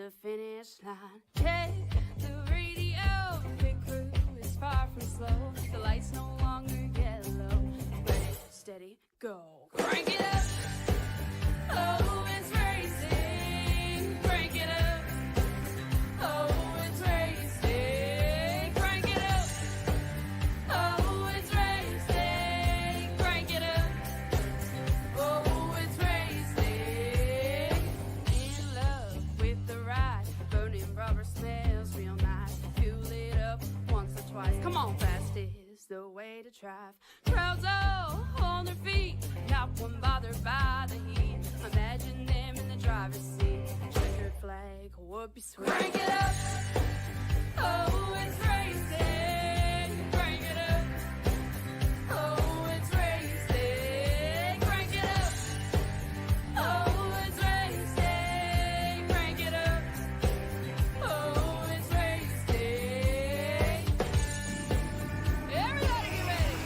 the finish line. Check the radio, pit crew is far from slow. The lights no longer yellow. Ready, steady, go. Crank it up. Oh, it's racing. Crank it up. Oh, it's racing. Crank it up. Oh, it's racing. Crank it up. Oh, it's racing. In love with the ride. Burning rubber smells real nice. Fuel it up once or twice. Come on, fast is the way to drive. Crowds all on their feet, not one bothered by the heat. Imagine them in the driver's seat. Checkered flag would be sweet. Crank it up. Oh, it's racing. Crank it up. Oh, it's racing. Crank it up. Oh, it's racing. Crank it up. Oh, it's racing. Everybody get ready.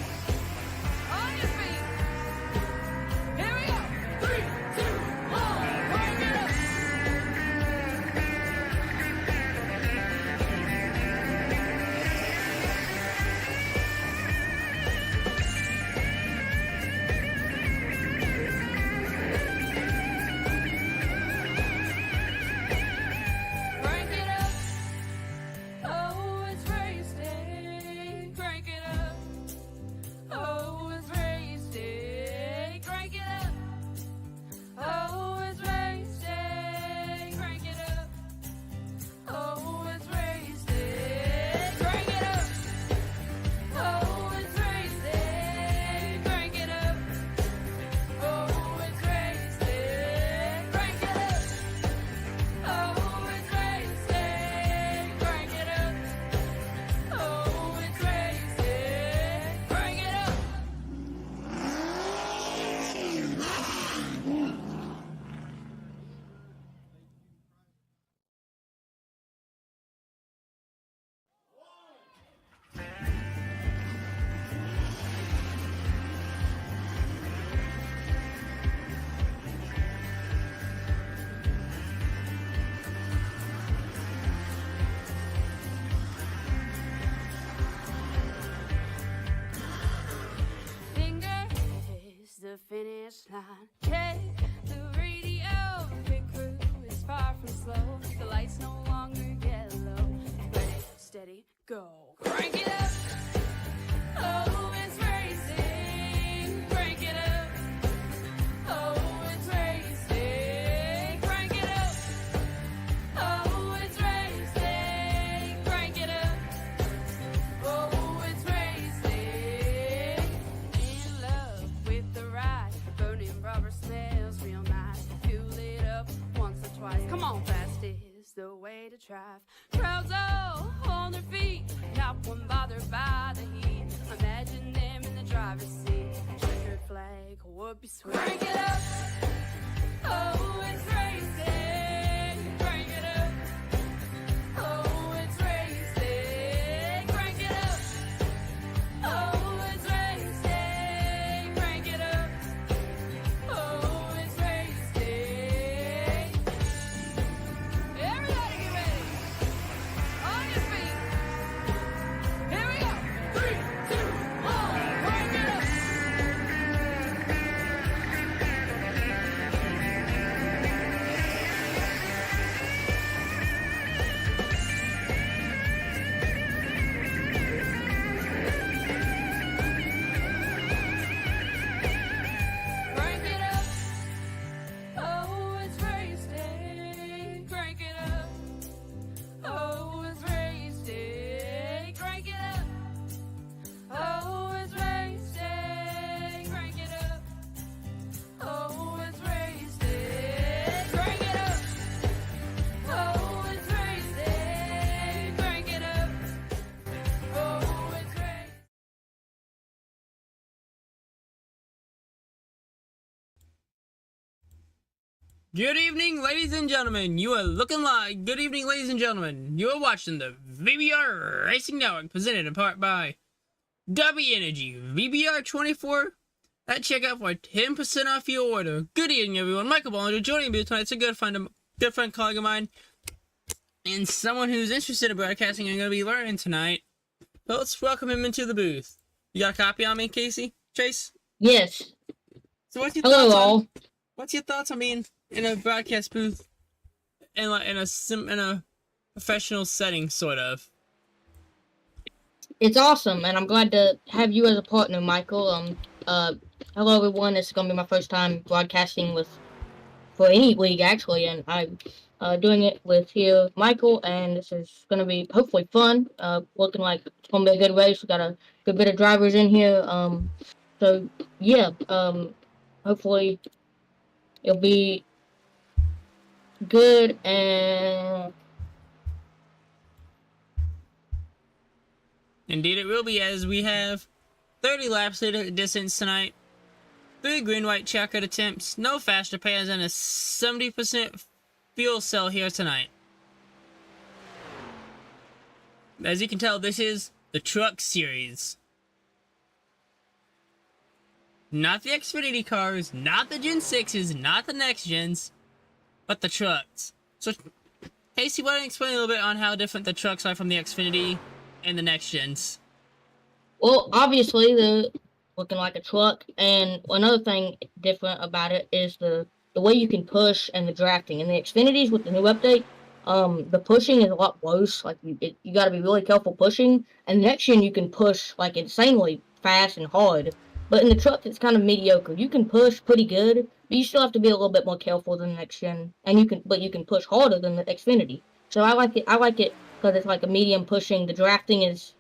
On your feet. Here we go. 3, 2, 1. Crank it up. Crank it up. Oh, it's racing. Crank it up. Oh, it's racing. Crank it up. Oh, it's racing. Crank it up. Oh, it's racing. Crank it up. Oh, it's racing. Crank it up. Oh, it's racing. Crank it up. Oh, it's racing. Crank it up. Oh, it's racing. Crank it up. Finger is the finish line. Check the radio. Pit crew is far from slow. The lights no longer yellow. Ready, steady, go. Crank it up. Oh, it's racing. Crank it up. Oh, it's racing. Crank it up. Oh, it's racing. Crank it up. Oh, it's racing. In love with the ride. Burning rubber smells real nice. Fuel it up once or twice. Come on, fast is the way to drive. Crowds all on their feet, not one bothered by the heat. Imagine them in the driver's seat. Checkered flag would be sweet. Crank it up. Oh, it's racing. Crank it up. Oh, it's racing. Crank it up. Oh, it's racing. Crank it up. Oh, it's racing. Everybody get ready. On your feet. Here we go. 3, 2, 1. Crank it up. Crank it up. Oh, it's racing. Crank it up. Oh, it's racing. Crank it up. Oh, it's racing. Crank it up. Oh, it's racing. Crank it up. Oh, it's racing. Crank it up. Oh, it's racing. Good evening, ladies and gentlemen. You are looking live. Good evening, ladies and gentlemen. You are watching the VBR Racing Network, presented in part by W Energy VBR 24 at checkout for 10% off your order. Good evening, everyone. Michael Bollinger joining me tonight. It's a good friend, colleague of mine. and someone who's interested in broadcasting and going to be learning tonight. So let's welcome him into the booth. You got a copy on me, Casey? Chase? Yes. So Hello, all. What's your thoughts on being in a broadcast booth in a professional setting, sort of? It's awesome, and I'm glad to have you as a partner, Michael. Hello, everyone. It's going to be my first time broadcasting for any league, actually, and I'm doing it with Michael, and this is going to be hopefully fun. Looking like it's going to be a good race. We got a good bit of drivers in here. So yeah. Hopefully it'll be good and. Indeed, it will be, as we have 30 laps leader distance tonight, 3 green-white checkered attempts, no faster pairs, and a 70% fuel cell here tonight. As you can tell, this is the Truck Series. Not the Xfinity cars, not the Gen 6s, not the next gens, but the trucks. So, Casey, why don't you explain a little bit on how different the trucks are from the Xfinity and the next gens? Well, obviously, they're looking like a truck, and another thing different about it is the way you can push and the drafting. In the Xfinities with the new update, the pushing is a lot worse. Like, you got to be really careful pushing, and next gen you can push, like, insanely fast and hard. But in the truck, it's kind of mediocre. You can push pretty good, but you still have to be a little bit more careful than the next gen, and you can push harder than the Xfinity. So I like it because it's like a medium pushing. The drafting is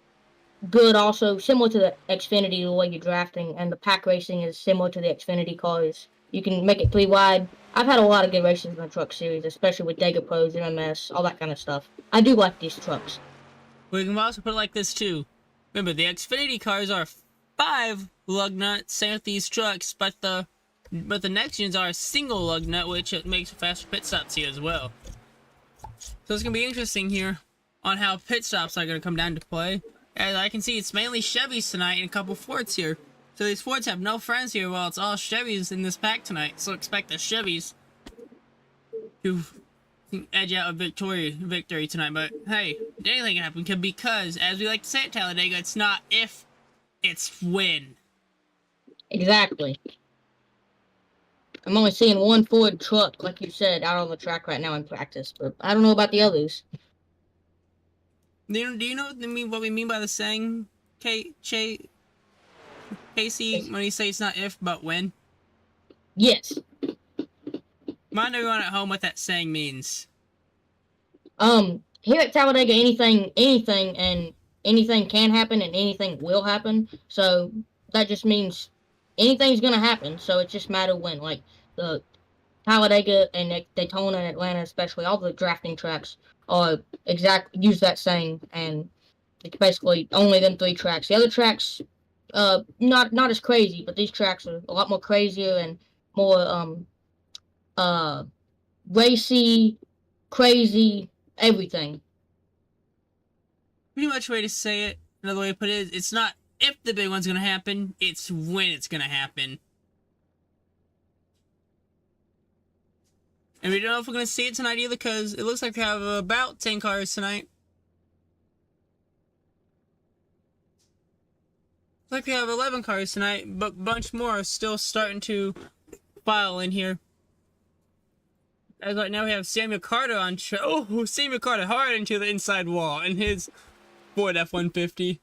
good, also similar to the Xfinity, the way you're drafting, and the pack racing is similar to the Xfinity cars. You can make it 3 wide. I've had a lot of good races in the truck series, especially with Dega Pros, MMS, all that kind of stuff. I do like these trucks. We can also put it like this too. Remember, the Xfinity cars are 5 lug nuts, same with these trucks, but the next gens are a single lug nut, which makes faster pit stops here as well. So it's gonna be interesting here on how pit stops are gonna come down to play. As I can see, it's mainly Chevys tonight and a couple Fords here. So these Fords have no friends here, while it's all Chevys in this pack tonight. So expect the Chevys to edge out a victory tonight. But hey, anything can happen, because, as we like to say at Talladega, it's not if, it's when. Exactly. I'm only seeing one Ford truck, like you said, out on the track right now in practice, but I don't know about the others. Do you know what we mean by the saying, Casey, when you say it's not if, but when? Yes. Remind everyone at home what that saying means. Here at Talladega, anything can happen and anything will happen. So that just means anything's gonna happen. So it's just a matter when. Like the Talladega and Daytona and Atlanta, especially all the drafting tracks, use that saying, and it's basically only them 3 tracks. The other tracks, not as crazy, but these tracks are a lot more crazier and more racy, crazy, everything. Pretty much way to say it, another way to put it is, it's not if the big one's gonna happen, it's when it's gonna happen. And we don't know if we're gonna see it tonight either, because it looks like we have about 10 cars tonight. Looks like we have 11 cars tonight, but a bunch more are still starting to file in here. As right now we have Samuel Carter on Samuel Carter hard into the inside wall in his Ford F-150.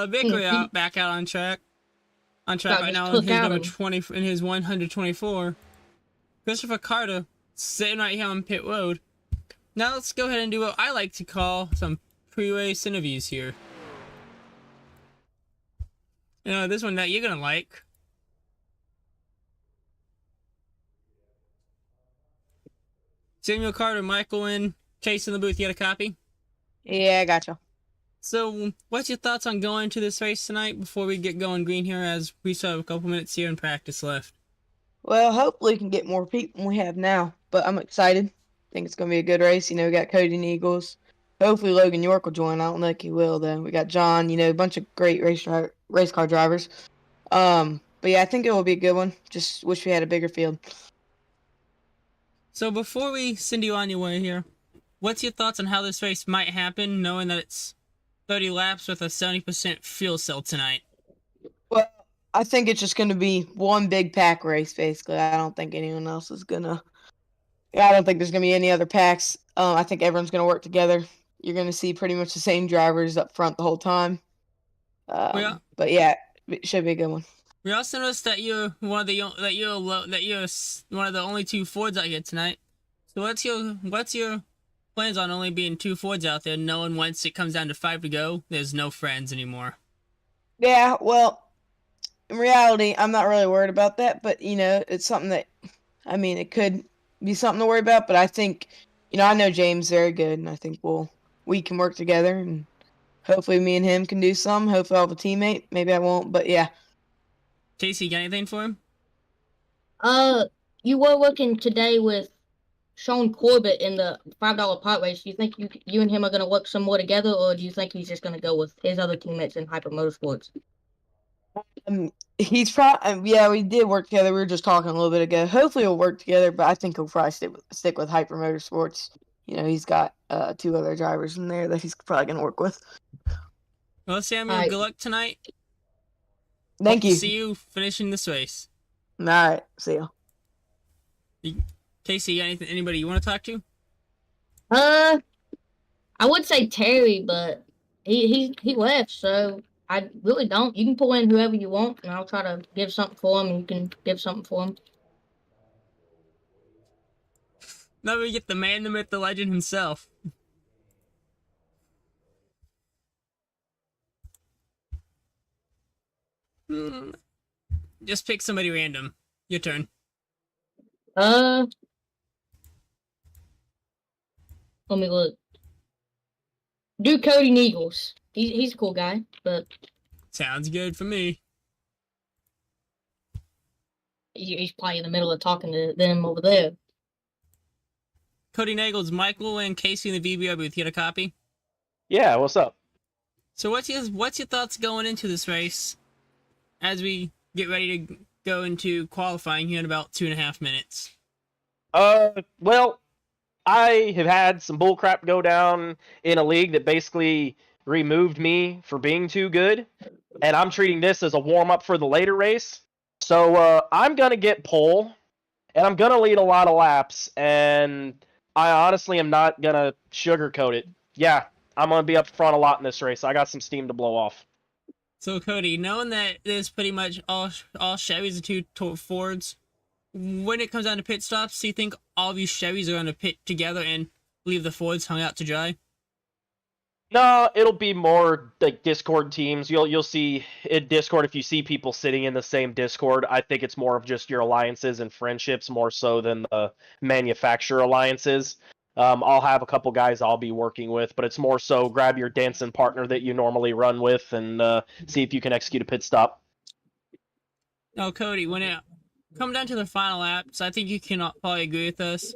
Vickery back out on track. Right now in his number 20, in his 124. Christopher Carter sitting right here on pit road. Now let's go ahead and do what I like to call some pre-race interviews here. You know, this one that you're gonna like. Samuel Carter, Michael, and Chase in the booth. You got a copy? Yeah, I gotcha. So, what's your thoughts on going to this race tonight before we get going green here, as we still have a couple minutes here in practice left? Well, hopefully we can get more people than we have now, but I'm excited. Think it's going to be a good race. You know, we got Cody and Eagles. Hopefully Logan York will join. I don't think he will, though. We got John, you know, a bunch of great race car drivers. But yeah, I think it will be a good one. Just wish we had a bigger field. So before we send you on your way here, what's your thoughts on how this race might happen, knowing that it's 30 laps with a 70% fuel cell tonight? Well, I think it's just going to be one big pack race, basically. I don't think anyone else is going to. Yeah, I don't think there's going to be any other packs. I think everyone's going to work together. You're going to see pretty much the same drivers up front the whole time. But yeah, it should be a good one. We also noticed that you're one of the one of the only two Fords out here tonight. So what's your plans on only being two Fords out there, knowing once it comes down to 5 to go, there's no friends anymore? Yeah, well, in reality, I'm not really worried about that, but it's something that, I mean, it could be something to worry about, but I think, I know James very good, and I think we can work together, and hopefully me and him can do some. Hopefully I'll have a teammate. Maybe I won't, but yeah. Casey, you got anything for him? You were working today with Sean Corbett in the $5 pot race. Do you think you and him are gonna work some more together, or do you think he's just gonna go with his other teammates in Hyper Motorsports? He's probably yeah. We did work together. We were just talking a little bit ago. Hopefully we'll work together, but I think he'll probably stick with Hyper Motorsports. He's got 2 other drivers in there that he's probably gonna work with. Well, Samuel, good luck tonight. Thank you. See you finishing this race. All right. See ya. Casey, you got anybody you want to talk to? I would say Terry, but he left, so I really don't. You can pull in whoever you want, and I'll try to give something for him, and you can give something for him. Now we get the man, the myth, the legend himself. Just pick somebody random. Your turn. Let me look. Do Cody Neagles. He's a cool guy, but sounds good for me. He's probably in the middle of talking to them over there. Cody Nagels, Michael and Casey in the VBR booth. You got a copy? Yeah, what's up? So what's your thoughts going into this race as we get ready to go into qualifying here in about 2.5 minutes? Well, I have had some bullcrap go down in a league that basically removed me for being too good, and I'm treating this as a warm-up for the later race. So I'm going to get pole, and I'm going to lead a lot of laps, and I honestly am not going to sugarcoat it. Yeah, I'm going to be up front a lot in this race. I got some steam to blow off. So, Cody, knowing that there's pretty much all Chevys and 2 Fords, when it comes down to pit stops, do you think all of you Chevys are going to pit together and leave the Fords hung out to dry? No, it'll be more like Discord teams. You'll see in Discord, if you see people sitting in the same Discord, I think it's more of just your alliances and friendships more so than the manufacturer alliances. I'll have a couple guys I'll be working with, but it's more so grab your dancing partner that you normally run with and see if you can execute a pit stop. Now, Cody, when it comes down to the final laps, I think you can probably agree with us.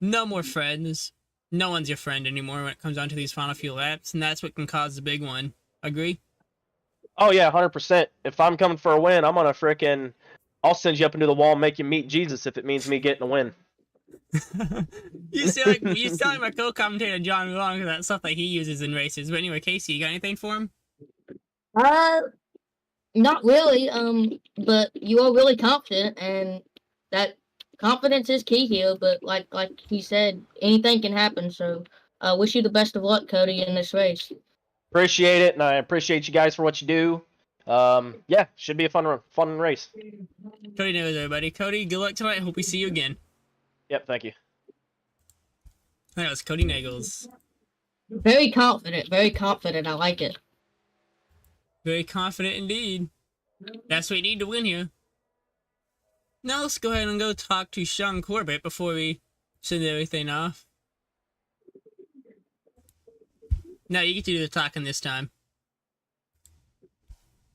No more friends. No one's your friend anymore when it comes down to these final few laps, and that's what can cause the big one. Agree? Oh, yeah, 100%. If I'm coming for a win, I'm going to I'll send you up into the wall and make you meet Jesus if it means me getting a win. you sound like my co-commentator John Long, that stuff that he uses in races. But anyway, Casey, you got anything for him? Not really. But you are really confident, and that confidence is key here. But like he said, anything can happen. So, wish you the best of luck, Cody, in this race. Appreciate it, and I appreciate you guys for what you do. Yeah, should be a fun race. Cody knows everybody. Cody, good luck tonight. Hope we see you again. Yep, thank you. That was Cody Nagels. Very confident. Very confident. I like it. Very confident indeed. That's what we need to win here. Now let's go ahead and go talk to Sean Corbett before we send everything off. No, you get to do the talking this time.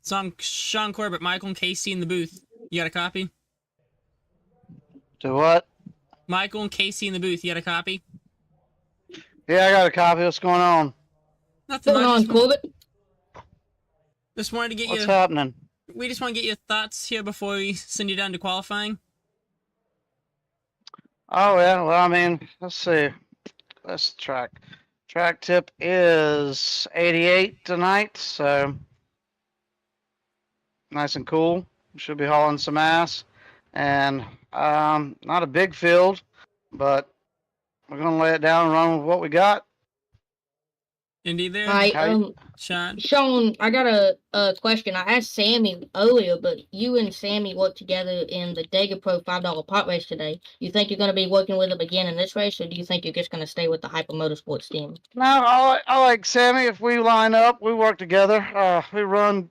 Sean Corbett, Michael and Casey in the booth. You got a copy? To what? Michael and Casey in the booth. You got a copy? Yeah, I got a copy. What's going on? Nothing What's going on, Corbett? Just wanted to get What's happening? We just want to get your thoughts here before we send you down to qualifying. Oh, yeah. Well, I mean, let's see. That's the track. Track tip is 88 tonight, so nice and cool. Should be hauling some ass, and not a big field, but we're gonna lay it down and run with what we got. Indeed there, I How you- Sean. Sean, I got a question. I asked Sammy earlier, but you and Sammy worked together in the Dega Pro $5 pot race today. You think you're going to be working with him again in this race, or do you think you're just going to stay with the Hyper Motorsports team? No, I like Sammy. If we line up, we work together. We run.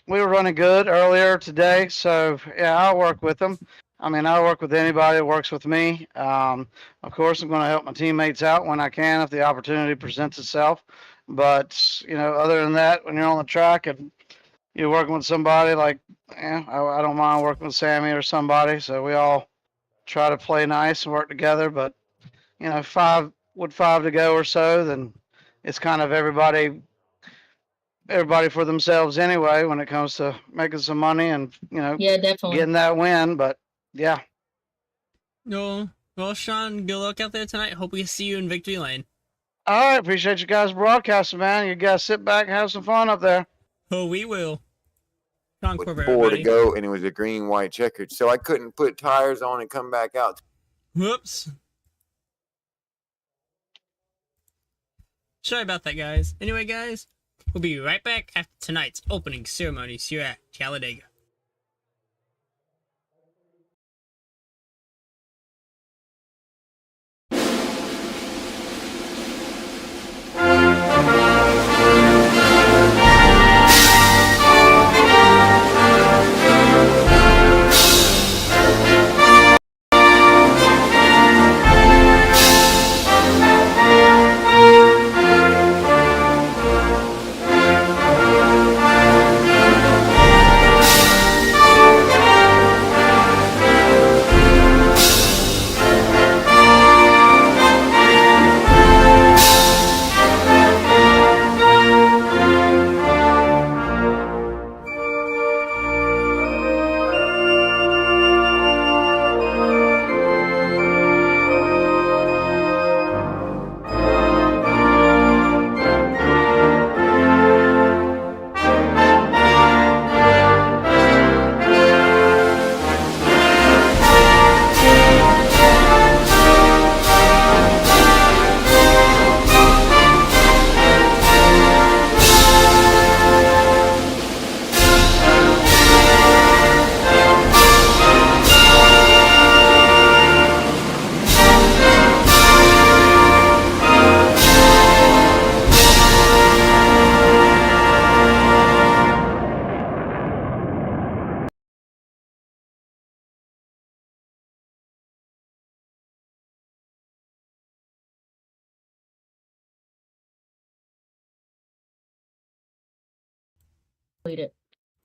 We were running good earlier today, so yeah, I'll work with them. I mean, I'll work with anybody that works with me. Of course, I'm going to help my teammates out when I can if the opportunity presents itself. But other than that, when you're on the track and you're working with somebody like, yeah, I don't mind working with Sammy or somebody. So we all try to play nice and work together. But five to go or so, then it's kind of everybody for themselves anyway when it comes to making some money and Yeah, definitely. getting that win. But yeah, No, well, Sean, good luck out there tonight. Hope we see you in victory lane. all right, appreciate you guys broadcasting, man. You guys sit back and have some fun up there. Oh, we will. Sean with Corber, 4 to everybody. go, and it was a green, white checkered. So I couldn't put tires on and come back out. Whoops. Sorry about that, guys. Anyway, guys, we'll be right back after tonight's opening ceremonies here at Talladega.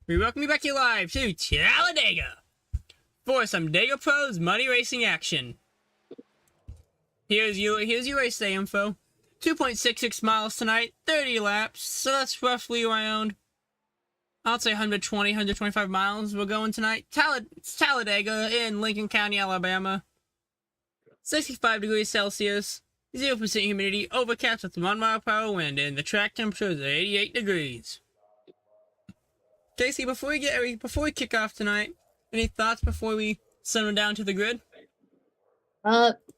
We welcome you back here live to Talladega for some Dega Pros Money Racing action. Here's your race day info. 2.66 miles tonight, 30 laps, so that's roughly around, I'd say 120, 125 miles we're going tonight. It's Talladega in Lincoln County, Alabama. 65 degrees Celsius, 0% humidity, overcast with 1 mile per hour wind, and the track temperature is 88 degrees. Casey, before we kick off tonight, any thoughts before we send them down to the grid?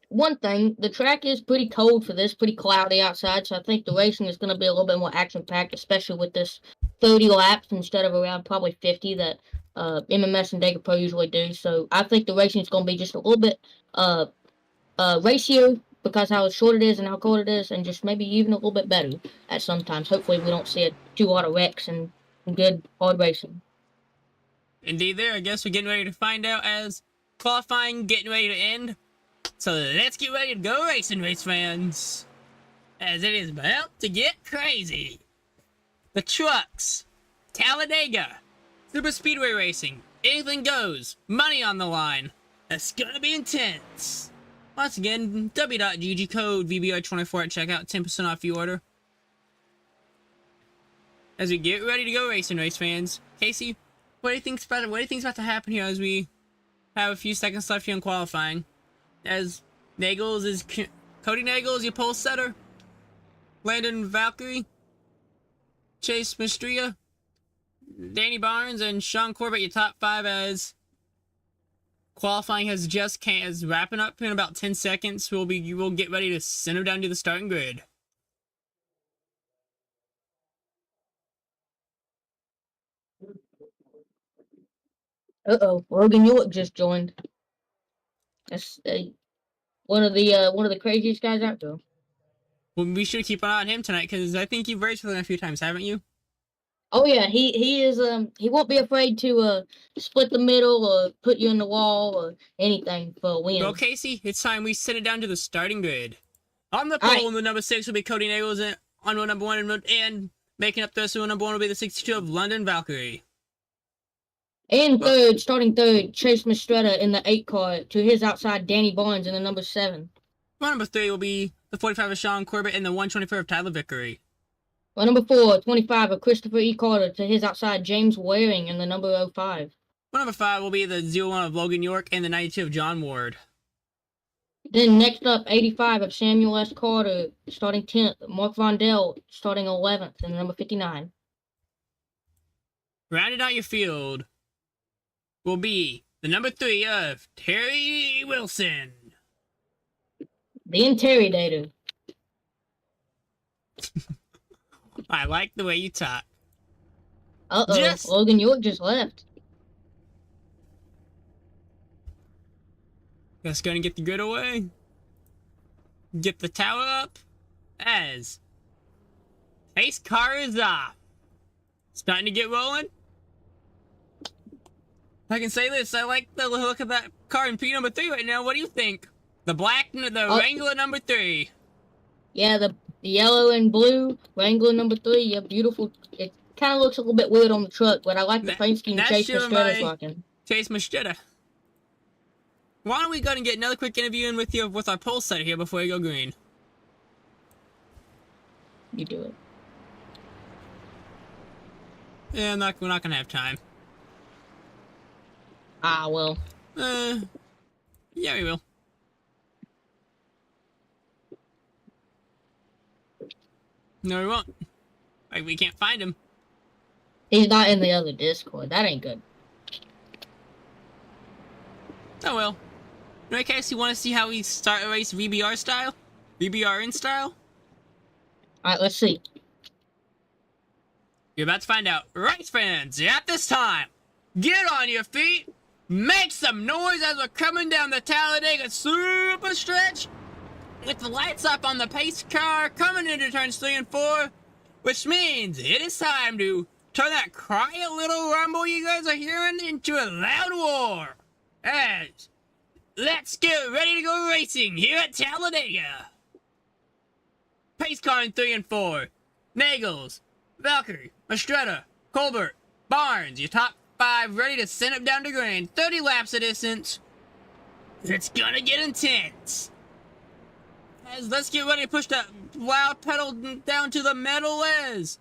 One thing, the track is pretty cold for this, pretty cloudy outside, so I think the racing is going to be a little bit more action-packed, especially with this 30 laps instead of around probably 50 that MMS and Dega Pro usually do. So I think the racing is going to be just a little bit racier because how short it is and how cold it is, and just maybe even a little bit better at sometimes. Hopefully we don't see too lot of wrecks and good hard racing. Indeed there, I guess we're getting ready to find out as qualifying getting ready to end. So let's get ready to go racing, race fans, as it is about to get crazy. The trucks, Talladega, Super Speedway Racing, anything goes, money on the line. That's gonna be intense. Once again, w.gg code VBR24 at checkout, 10% off your order. As we get ready to go racing, race fans, Casey, what do you think's about to happen here as we have a few seconds left here in qualifying? As Nagels is Cody Nagels, your pole setter. Landon Valkyrie. Chase Mistria. Danny Barnes and Sean Corbett, your top 5 as qualifying has just is wrapping up in about 10 seconds. We'll get ready to send them down to the starting grid. Logan York just joined. That's one of the craziest guys out there. Well, we should keep an eye on him tonight because I think you've raced with him a few times, haven't you? Oh yeah, he is he won't be afraid to split the middle or put you in the wall or anything for a win. Well, Casey, it's time we send it down to the starting grid. On the All pole, right. in the number 6 will be Cody Nagels, and on row number 1, and making up the number 1 will be the 62 of London Valkyrie. And starting third, Chase Mistretta in the 8 car. To his outside, Danny Barnes in the number 7. Row number 3 will be the 45 of Sean Corbett and the 124 of Tyler Vickery. Well, number 4, 25 of Christopher E. Carter. To his outside, James Waring in the number 05. Row number 5 will be the 01 of Logan York and the 92 of John Ward. Then next up, 85 of Samuel S. Carter, starting 10th. Mark Vondell, starting 11th in the number 59. Rounding out your field will be the number 3 of Terry Wilson. The Interrogator. I like the way you talk. Uh-oh, Logan York just left. Just gonna get the grid away. Get the tower up. As pace car is off. Starting to get rolling. I can say this, I like the look of that car in P number 3 right now. What do you think? The Wrangler number 3. Yeah, the yellow and blue Wrangler number 3. Yeah, beautiful. It kind of looks a little bit weird on the truck, but I like the paint scheme Chase Mistretta's rocking. Chase Mistretta. Why don't we go and get another quick interview in with our pole setter here before we go green? You do it. Yeah, we're not gonna have time. Ah, well. Yeah, we will. No, we won't. Like, we can't find him. He's not in the other Discord. That ain't good. Oh well. In case you want to see how we start a race VBR style? VBR in style? Alright, let's see. You're about to find out. Race fans, at this time, get on your feet, make some noise as we're coming down the Talladega super stretch with the lights up on the pace car coming into turns 3 and 4, which means it is time to turn that quiet little rumble you guys are hearing into a loud war. As let's get ready to go racing here at Talladega. Pace car in 3 and 4. Nagels, Valkyrie, Mistretta, Colbert, Barnes, your top 5 ready to send it down to green. 30 laps of distance. It's gonna get intense. As let's get ready to push that loud pedal down to the metal as.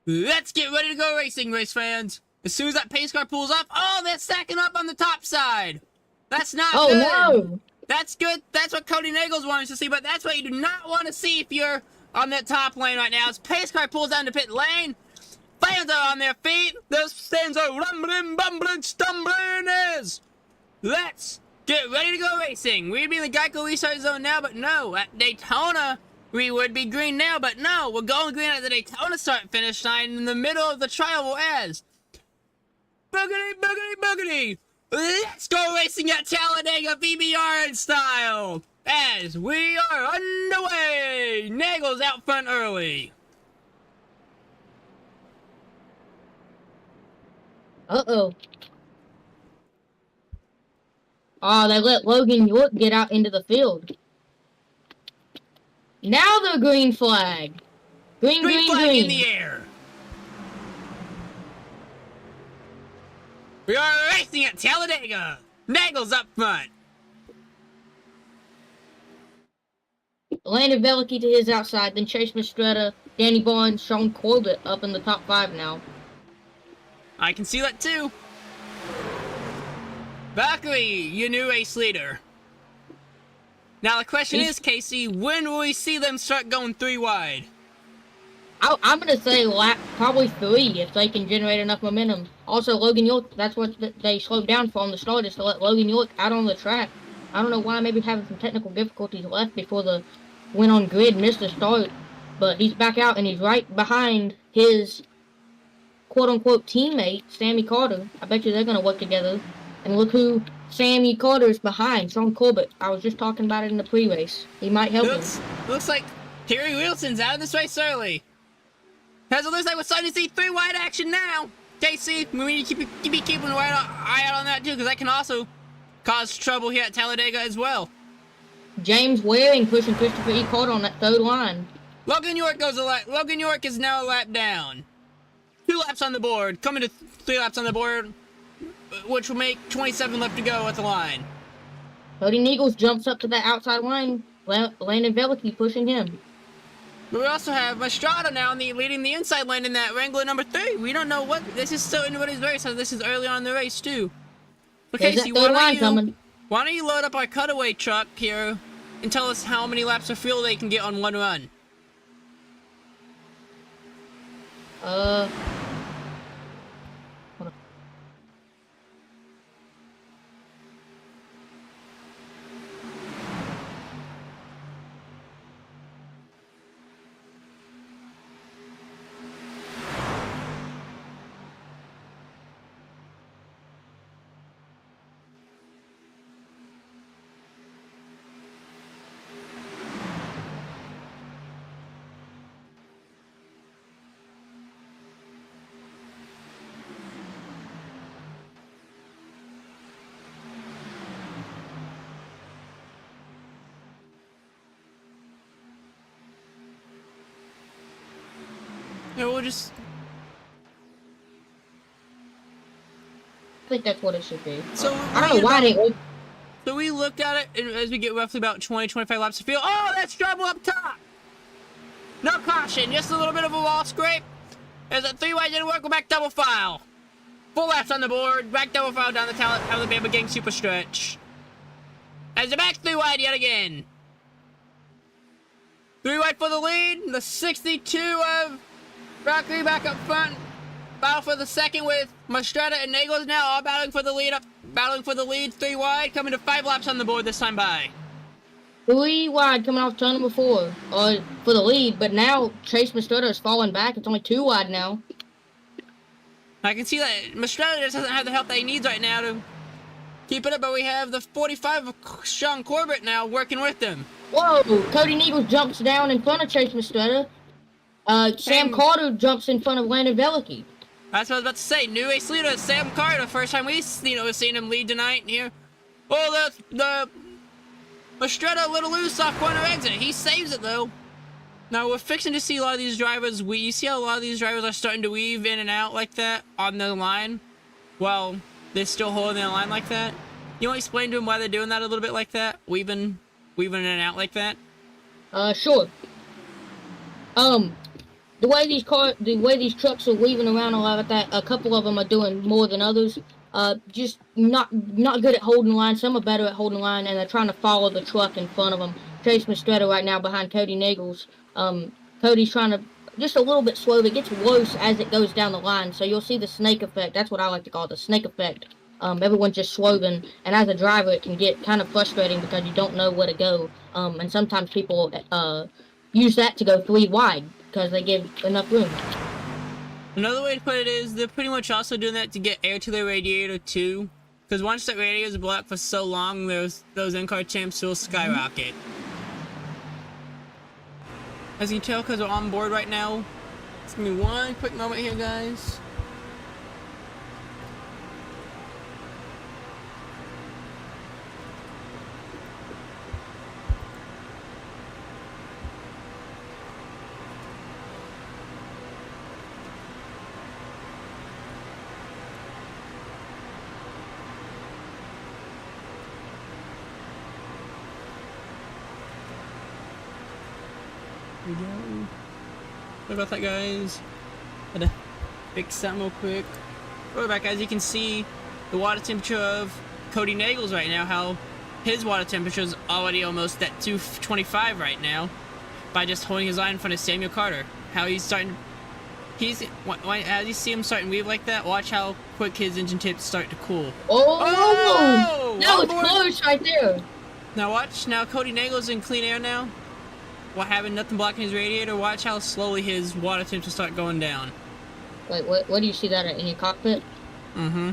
Let's get ready to go racing, race fans. As soon as that pace car pulls up, oh, they're stacking up on the top side. That's not good. No! That's good. That's what Cody Nagels wants to see, but that's what you do not want to see if you're on that top lane right now. As pace car pulls down to pit lane, fans are on their feet. Those stands are rumbling, bumbling, stumbling as. Let's get ready to go racing. We'd be in the Geico restart zone now, but no. At Daytona, we would be green now, but no. We're going green at the Daytona start-finish line in the middle of the trial as. Boogity, boogity, boogity. Let's go racing at Talladega VBR in style. As we are underway. Nagels out front early. Uh-oh. Oh, they let Logan York get out into the field. Now the green flag. Green, green, flag green. in the air. We are racing at Talladega. Nagels up front. Landon Velicky to his outside, then Chase Mistretta, Danny Barnes, Sean Corbett up in the top 5 now. I can see that too. Valkyrie, your new race leader. Now the question is, Casey, when will we see them start going 3 wide? I'm gonna say lap probably 3 if they can generate enough momentum. Also, Logan York, that's what they slowed down for on the start, is to let Logan York out on the track. I don't know why, maybe having some technical difficulties left before the win on grid missed the start, but he's back out and he's right behind his quote-unquote teammate, Sammy Carter. I bet you they're gonna work together. And look who Sammy Carter's behind, Sean Corbett. I was just talking about it in the pre-race. He might help him. Looks like Terry Wilson's out of this race early. As it looks like we're starting to see 3 wide action now. Casey, we need to be keeping an eye out on that too, because that can also cause trouble here at Talladega as well. James Waring pushing Christopher E. Carter on that 3rd line. Logan York is now a lap down. 2 laps on the board, coming to 3 laps on the board, which will make 27 left to go at the line. Cody Nichols jumps up to that outside line. Landon Velicky pushing him. But we also have Mastrada now leading the inside lane in that Wrangler number 3. We don't know what. This is still anybody's race, so this is early on in the race, too. But Casey, why don't you load up our cutaway truck here and tell us how many laps of fuel they can get on one run? Yeah, we'll just... I think that's what it should be. So I don't know why they... So we looked at it, and as we get roughly about 20-25 laps of fuel. Oh, that's trouble up top! No caution, just a little bit of a wall scrape. As a 3 wide didn't work, we're back double file. 4 laps on the board, back double file down the Alabama gang super stretch. As the back 3 wide yet again. 3 wide for the lead, the 62 of Rockery back up front. Battle for the second with Mastrada and Nagels now all battling for the lead 3 wide, coming to 5 laps on the board this time by. 3 wide coming off turn number 4 for the lead, but now Chase Mastrada has fallen back. It's only 2 wide now. I can see that Mastrada just doesn't have the help that he needs right now to keep it up, but we have the 45 of Sean Corbett now working with him. Whoa! Cody Nichols jumps down in front of Chase Mastrada. Sam Carter jumps in front of Landon Velicky. That's what I was about to say. New ace leader, Sam Carter. First time we've seen him lead tonight here. Oh, the Mastrada a little loose off corner exit. He saves it though. Now we're fixing to see a lot of these drivers. You see how a lot of these drivers are starting to weave in and out like that on the line. Well, they're still holding their line like that. You want to explain to them why they're doing that a little bit like that, weaving in and out like that? Sure. The way these trucks are weaving around a lot like that, a couple of them are doing more than others. Just not good at holding line. Some are better at holding line, and they're trying to follow the truck in front of them. Chase Mastrada right now behind Cody Nagels. Cody's trying to just a little bit slow. It gets worse as it goes down the line. So you'll see the snake effect. That's what I like to call it, the snake effect. Everyone's just swerving, and as a driver, it can get kind of frustrating because you don't know where to go. And sometimes people use that to go 3 wide because they give enough room. Another way to put it is they're pretty much also doing that to get air to their radiator too. Because once that radiator is blocked for so long, those in-car champs will skyrocket. As you can tell, because we're on board right now. Just give me one quick moment here, guys. We go. What about that, guys? Had to fix that real quick. We're back, guys. You can see the water temperature of Cody Nagels right now. How his water temperature is already almost at 225 right now by just holding his line in front of Samuel Carter. How he's starting. As you see him starting to weave like that, watch how quick his engine tips start to cool. Oh! No, it's onboard. close right there. Now watch. Now Cody Nagel's in clean air now. While having nothing blocking his radiator, watch how slowly his water temps will start going down. Wait, what do you see that in your cockpit? Mm-hmm.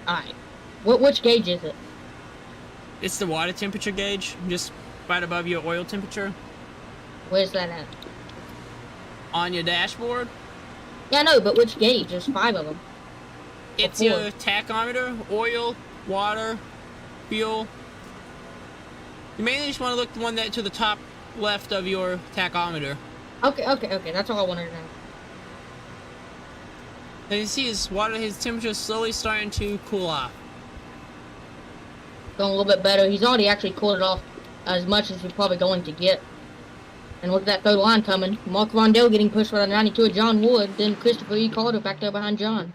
Alright. Which gauge is it? It's the water temperature gauge, just right above your oil temperature. Where's that at? On your dashboard. Yeah, no, but which gauge? There's 5 of them. It's Or four. your tachometer, oil, water, fuel. You mainly just want to look the one that to the top left of your tachometer. Okay. That's all I wanted to know. As you see, his temperature is slowly starting to cool off. Going a little bit better. He's already actually cooled it off as much as he's probably going to get. And look at that third line coming. Mark Rondell getting pushed by the 92 of John Wood. Then Christopher E. Carter back there behind John.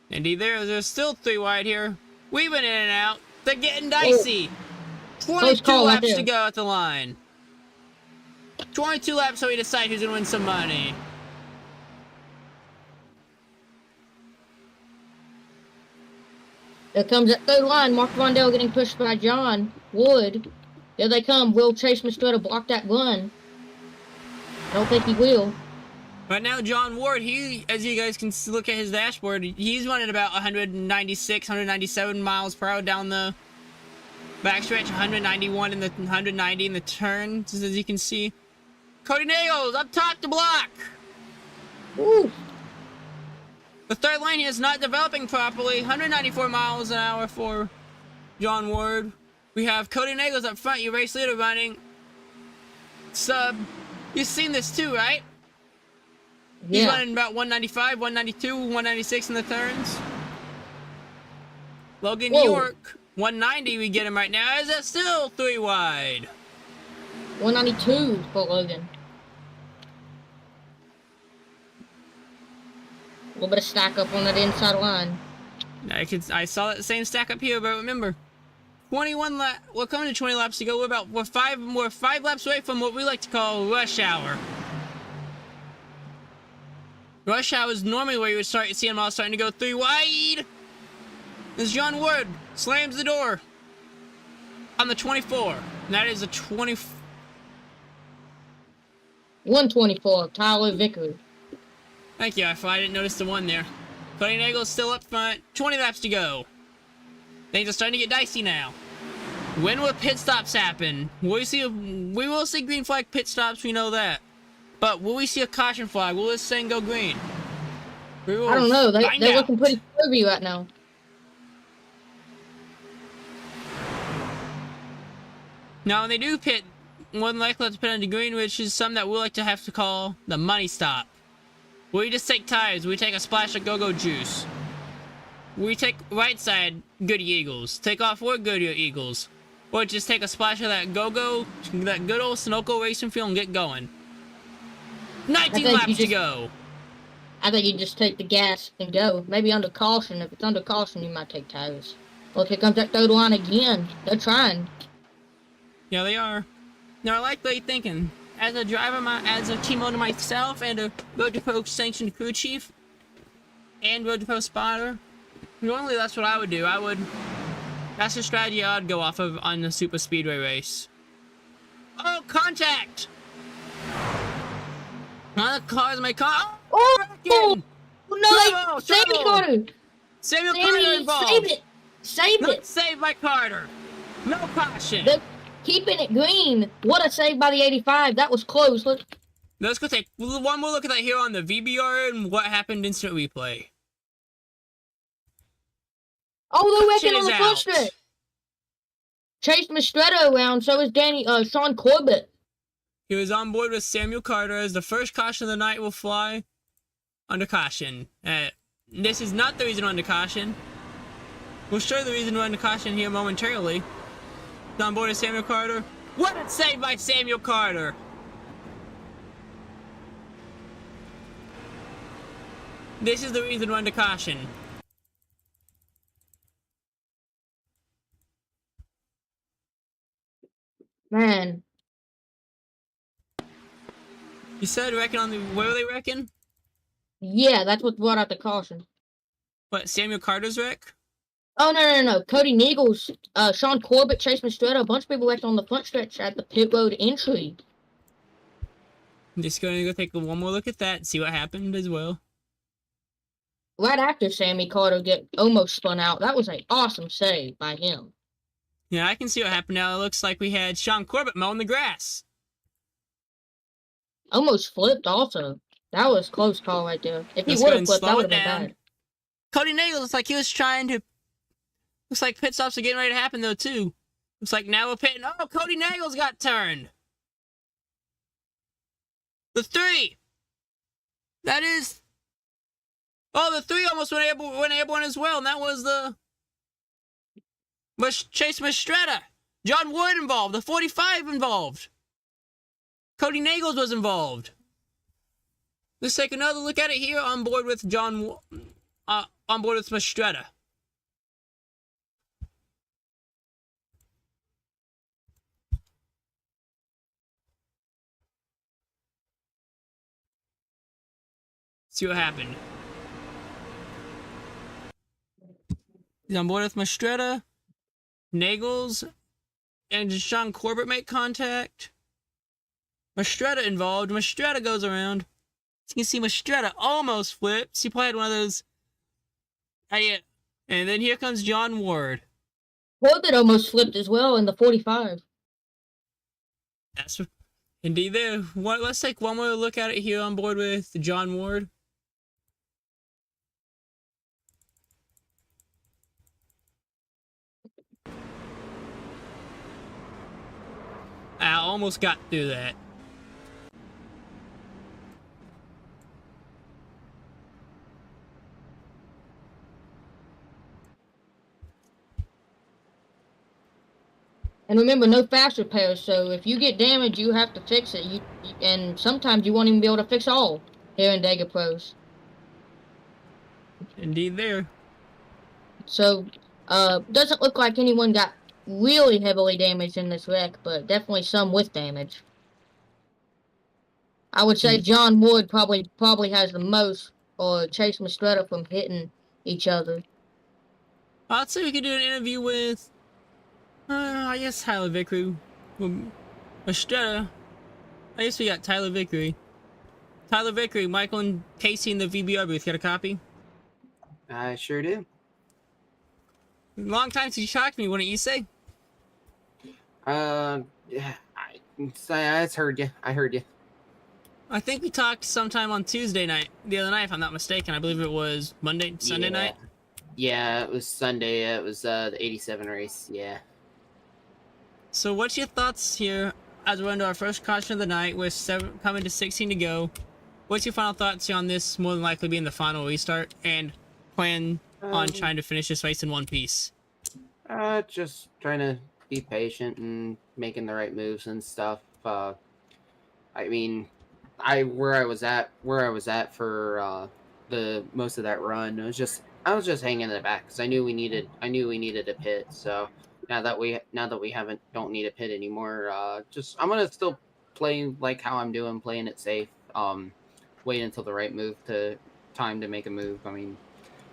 Indeed, there's still 3 wide here. Weaving in and out. They're getting dicey. Close 22 call right laps there. to go at the line. 22 laps so we decide who's going to win some money. There comes that third line. Mark Rondell getting pushed by John Wood. There they come. Will Chase Mistretta block that run? I don't think he will. Right now, John Ward, as you guys can look at his dashboard, he's running about 196, 197 miles per hour down the backstretch, 191 in the 190 in the turns, as you can see. Cody Nagels up top to block. Ooh. The third lane here is not developing properly. 194 miles an hour for John Ward. We have Cody Nagels up front, your race leader running. Sub. You've seen this too, right? He's Yeah. running about 195, 192, 196 in the turns. Logan Whoa. York, 190 we get him right now. Is that still 3 wide? 192 for Logan. A little bit of stack up on that inside line. I saw that same stack up here, but remember, 21 lap. We're coming to 20 laps to go. We're five laps away from what we like to call rush hour. Rush hour is normally where you would start seeing them all starting to go 3 wide. As John Wood slams the door on the 24. And that is a 20. 124, Tyler Vickery. Thank you. I didn't notice the one there. Cody Nagel's still up front. 20 laps to go. Things are starting to get dicey now. When will pit stops happen? We will see green flag pit stops. We know that. But will we see a caution flag? Will this thing go green? We will I don't know. find They're out. looking pretty curvy right now. Now, when they do pit, more than likely to pit on the green, which is something that we like to have to call the money stop. We just take tires. We take a splash of go-go juice. We take right side Goody Eagles. Take off Wood Goody Eagles. Or just take a splash of that go-go, that good old Sunoco racing fuel and get going. 19 think laps you to just- go. I think you just take the gas and go. Maybe under caution. If it's under caution, you might take tires. Well, here comes that third line again. They're trying. Yeah, they are. Now, I like what you're thinking. As a driver, as a team owner myself, and a Road to Pro sanctioned crew chief, and Road to Pro spotter, normally that's what I would do. That's the strategy I'd go off of on the super speedway race. Oh, contact! One of the cars may car. Oh! Bracken! No! Trouble, Save trouble. it, Carter! Samuel Carter Sammy, involved. save it! Save Not it! saved by Carter. No caution. They're keeping it green. What a save by the 85. That was close. Look. Let's go take one more look at that here on the VBR and what happened instant replay. Oh, they're Shit wrecking on is the out. front stretch. Chase Mistretta around, so is Sean Corbett. He was on board with Samuel Carter as the first caution of the night will fly under caution. This is not the reason we're under caution. We'll show the reason we're under caution here momentarily. He's on board with Samuel Carter. What a save by Samuel Carter! This is the reason we're under caution. Man, You said reckon on the where were they reckon? yeah, that's what brought out the caution. What, Samuel Carter's wreck? Oh no! Cody Neagles, Sean Corbett, Chase Mistretta, a bunch of people wrecked on the front stretch at the pit road entry. I'm just going to go take one more look at that and see what happened as well. Right after Sammy Carter get almost spun out, that was an awesome save by him. Yeah, I can see what happened now. It looks like we had Sean Corbett mowing the grass. Almost flipped also. That was close call right there. If he Let's would go have and flipped, that slow would it have been down. bad. Cody Nagel looks like he was trying to... Looks like pit stops are getting ready to happen though too. Looks like now we're pitting. Oh, Cody Nagel's got turned. The 3. That is... Oh, the 3 almost went airborne as well, and that was the... Chase Mistretta. John Wood involved. The 45 involved. Cody Nagels was involved. Let's take another look at it here on board with on board with Mistretta. See what happened. He's on board with Mistretta. Nagels and Sean Corbett make contact. Mistretta involved. Mistretta goes around. So you can see Mistretta almost flips. He probably had one of those. And then here comes John Ward. Corbett almost flipped as well in the 45. That's indeed there. Let's take one more look at it here on board with John Ward. I almost got through that. And remember, no fast repairs, so if you get damaged, you have to fix it. And sometimes you won't even be able to fix all here in Dega Pros. Indeed there. So, doesn't look like anyone got really heavily damaged in this wreck, but definitely some with damage. I would say John Wood probably has the most, or Chase Mistretta from hitting each other. I'd say we could do an interview with, I guess Tyler Vickery. Mistretta. I guess we got Tyler Vickery. Tyler Vickery, Michael and Casey in the VBR booth. Got a copy? I sure do. Long time since you talked to me, wouldn't you say? Yeah, I heard you. I heard you. I think we talked sometime on Tuesday night, the other night, if I'm not mistaken. I believe it was Sunday night. Yeah, it was Sunday. It was the 87 race. Yeah. So what's your thoughts here as we're into our first caution of the night with 7 coming to 16 to go? What's your final thoughts here on this more than likely being the final restart and plan on trying to finish this race in one piece? Just trying to be patient and making the right moves and stuff. I mean, where I was at for the most of that run, I was just hanging in the back because I knew we needed a pit. So now that we don't need a pit anymore, I'm gonna still play like how I'm doing, playing it safe. Wait until the right time to make a move. I mean,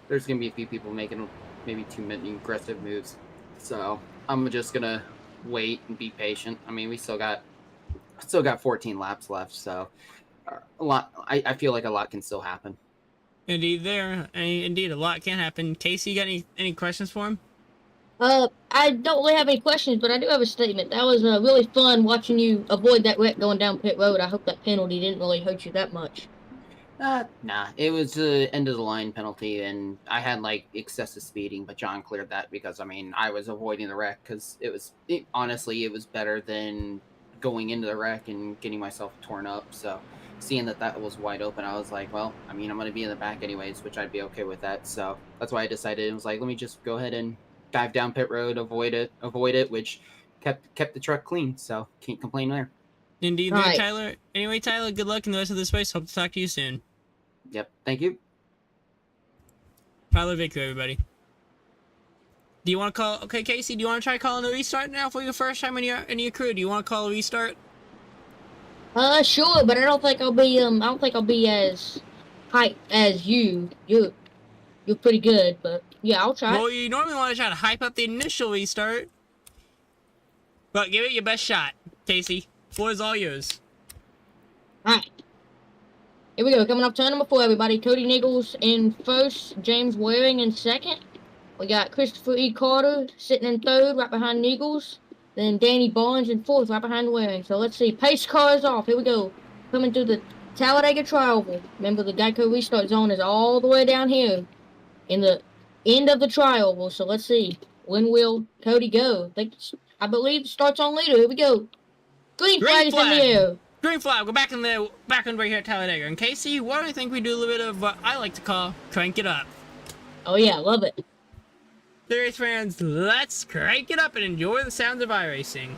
there's gonna be a few people making maybe too many aggressive moves, so I'm just gonna wait and be patient. I mean, we still got 14 laps left, so a lot. I feel like a lot can still happen. Indeed, a lot can happen. Casey, you got any questions for him? I don't really have any questions, but I do have a statement. That was really fun watching you avoid that wreck going down pit road. I hope that penalty didn't really hurt you that much. Nah, it was the end of the line penalty, and I had like excessive speeding, but John cleared that because I mean I was avoiding the wreck because honestly it was better than going into the wreck and getting myself torn up. So seeing that was wide open, I was like, well, I mean I'm gonna be in the back anyways, which I'd be okay with that. So that's why I decided it was like, let me just go ahead and dive down pit road, avoid it, which kept the truck clean. So can't complain there. Indeed, Right. Tyler. Anyway, Tyler, good luck in the rest of this race. Hope to talk to you soon. Yep, thank you. Tyler Vickery, everybody. Do you want to call? Okay, Casey, do you want to try calling a restart now for your first time in your crew? Do you want to call a restart? Sure, but I don't think I'll be as hyped as you. You're pretty good, but yeah, I'll try. Well, you normally want to try to hype up the initial restart. But give it your best shot, Casey. Floor is all yours. Alright. Here we go. Coming up turn number 4, everybody. Cody Nichols in first. James Waring in second. We got Christopher E. Carter sitting in third, right behind Nichols. Then Danny Barnes in fourth, right behind Waring. So let's see. Pace car is off. Here we go. Coming through the Talladega Trial. Remember, the Geico restart zone is all the way down here in the end of the trial. So let's see. When will Cody go? I believe it starts on leader. Here we go. Green flag is in the air. Green flag. We're back in right here at Talladega. And Casey, what do I think we do a little bit of what I like to call crank it up? Oh yeah, love it. Race fans, let's crank it up and enjoy the sounds of iRacing.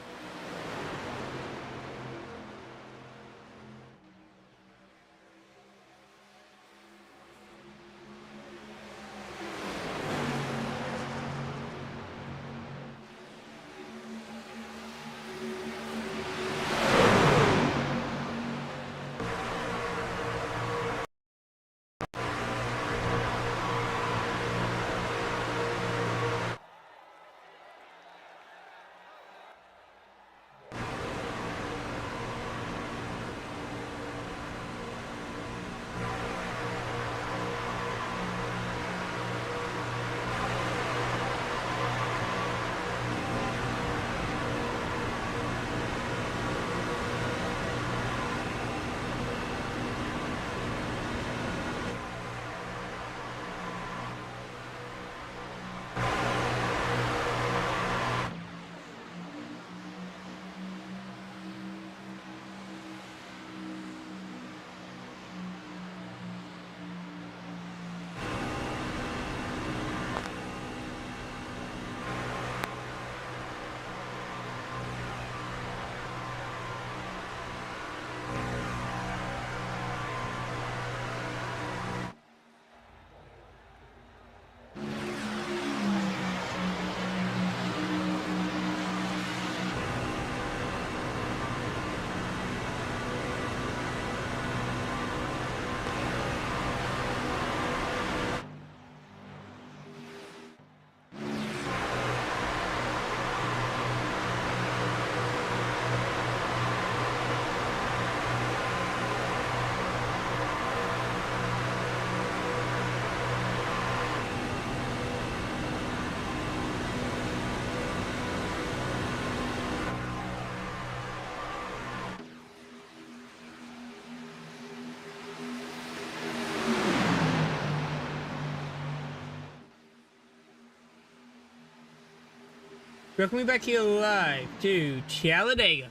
Welcome me back here live to Talladega.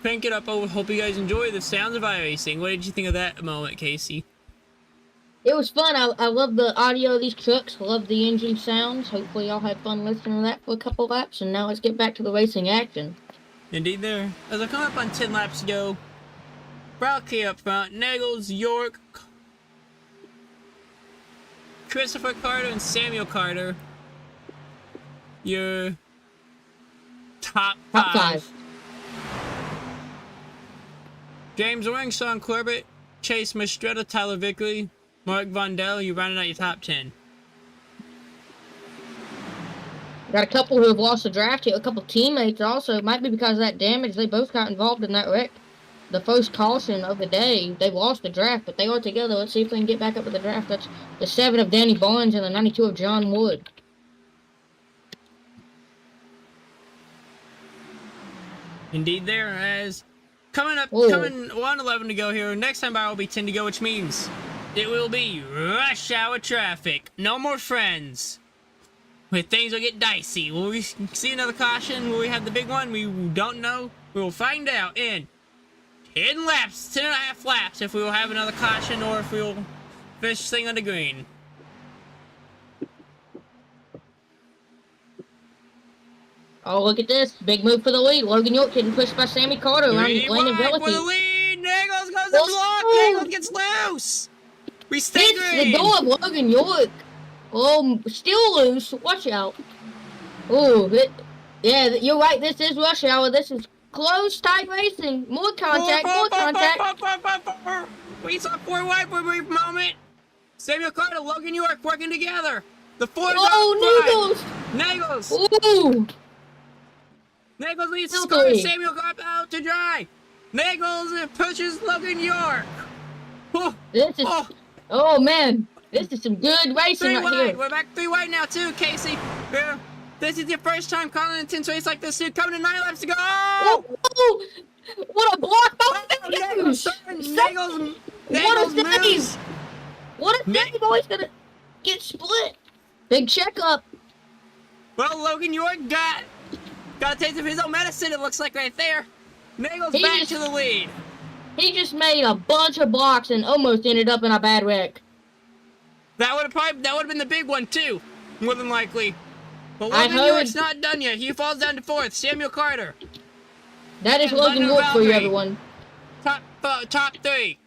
Crank it up. I hope you guys enjoy the sounds of iRacing. What did you think of that moment, Casey? It was fun. I love the audio of these trucks. I love the engine sounds. Hopefully y'all had fun listening to that for a couple laps. And now let's get back to the racing action. Indeed there. As I come up on 10 laps to go, Browkey up front, Nichols, York, Christopher Carter, and Samuel Carter. Your top five. James Waring, Sean Corbett, Chase Mastretta, Tyler Vickery, Mark Vondell, you're rounding out your top 10. Got a couple who have lost the draft here, a couple teammates also. It might be because of that damage. They both got involved in that wreck. The first caution of the day, they lost the draft, but they are together. Let's see if they can get back up with the draft. That's the 7 of Danny Barnes and the 92 of John Wood. Indeed there, as coming 111 to go here. Next time by will be 10 to go, which means it will be rush hour traffic. No more friends. Where things will get dicey. Will we see another caution? Will we have the big one? We don't know. We will find out in 10 laps, 10 and a half laps, if we will have another caution or if we will finish this thing on the green. Oh, look at this. Big move for the lead. Logan York getting pushed by Sammy Carter around Green Landon flag for the Velity. lead. Nichols goes to block. Nichols gets loose. We stay Hits green. the door of Logan York. Oh, still loose. Watch out. Oh, yeah, you're right. This is rush hour. This is close, tight racing. More contact, more contact. We saw 4 wide for a brief moment. Samuel Carter, Logan York working together. The 4's Oh, up front. Nagels. Ooh. Nagels leads Still Carter. 3. Samuel Carter out to dry. Nagels pushes Logan York. Oh, This is. Oh, man. This is some good racing 3 right wide. here. We're back 3 wide now too, Casey. Yeah. This is your first time calling an intense race like this, dude. Coming to 9 laps to go. Oh! Oh, what a block by Nagels, Nagels What a moves. save! What a save! Oh, he's gonna get split. Big checkup. Well, Logan York got a taste of his own medicine, it looks like right there. Nagels He back just- to the lead. He just made a bunch of blocks and almost ended up in a bad wreck. That would have been the big one too, more than likely. But I Logan heard- York's not done yet. He falls down to 4th. Samuel Carter, That is And Logan London York for you, Valkyrie. everyone. top 3,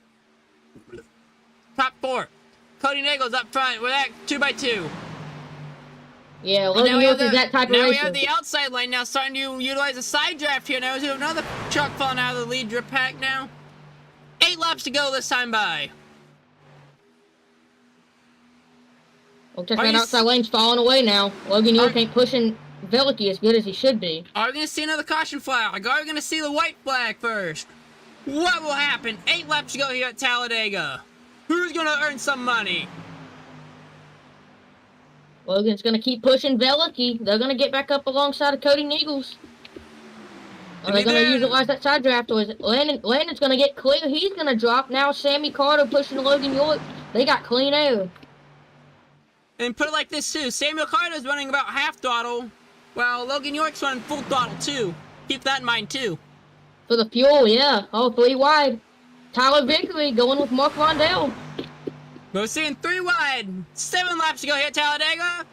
top 4. Cody Nagels up front. We're at 2x2. Yeah, Now Logan we York have is that type of now we racer. have the outside lane now starting to utilize a side draft here. Now we have another truck falling out of the lead drip pack now. 8 laps to go this time by. Looks like Are that you outside lane's falling away now. Logan York Are- ain't pushing Veliky as good as he should be. Are we going to see another caution flag? Are we going to see the white flag first? What will happen? 8 laps to go here at Talladega. Who's going to earn some money? Logan's gonna keep pushing Veliky. They're gonna get back up alongside of Cody Neagles. Are they gonna utilize that side draft, or is it Landon? Landon's gonna get clear. He's gonna drop now. Sammy Carter pushing Logan York. They got clean air. And put it like this too. Samuel Carter's running about half throttle, while Logan York's running full throttle too. Keep that in mind too. For the fuel, yeah. Oh, 3 wide. Tyler Vickery going with Mark Rondell. We're seeing 3 wide. 7 laps to go here at Talladega.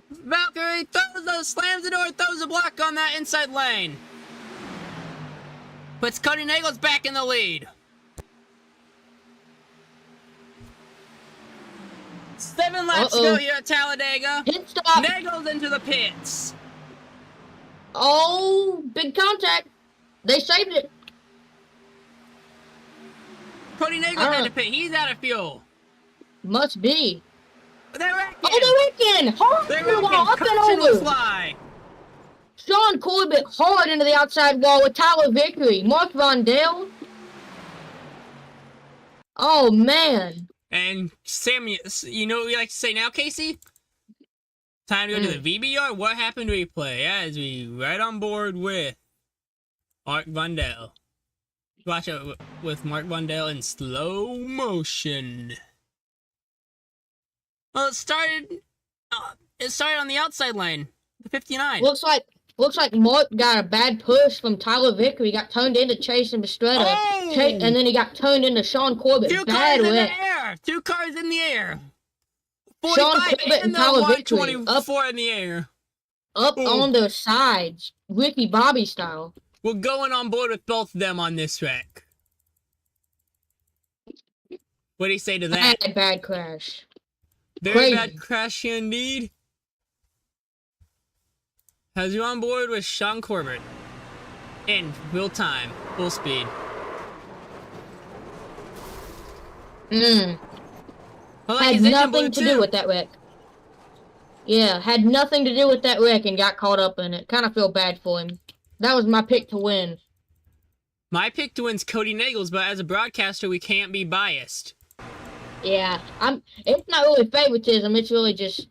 Valkyrie slams the door, throws a block on that inside lane. Puts Cody Nagels back in the lead. 7 laps to go here at Talladega. Pit stop. Nagels into the pits. Oh, big contact. They saved it. Cody Nagels had to pit. He's out of fuel. Must be. They're wrecking. Oh, they're wrecking. Hard They're into the wall, up wrecking. and Caution over. will fly. Sean Corbett hard into the outside wall with Tyler Vickery. Mark Rondell. Oh, man. And Sammy, you know what we like to say now, Casey? Time to go to the VBR. What happened replay as we right on board with Mark Vondell. Watch it with Mark Vondell in slow motion. Well, it started on the outside lane, the 59. Looks like Mark got a bad push from Tyler Vickery. He got turned into Chase and Bestretta. Oh! And then he got turned into Sean Corbett. 2 Bad cars in wreck. the air. 2 cars in the air. Sean 45 Corbett and the Tyler Vickery 124 in the air. Up Ooh. on their sides. Ricky Bobby style. We're going on board with both of them on this wreck. What do you say to that? Bad crash. Very Crazy. bad crash here indeed. Has you on board with Sean Corbett. In real time, full speed. Had his engine nothing blew to too. do with that wreck. Yeah, had nothing to do with that wreck and got caught up in it. Kind of feel bad for him. That was my pick to win. My pick to win's Cody Nagels, but as a broadcaster, we can't be biased. Yeah, it's not really favoritism. It's really just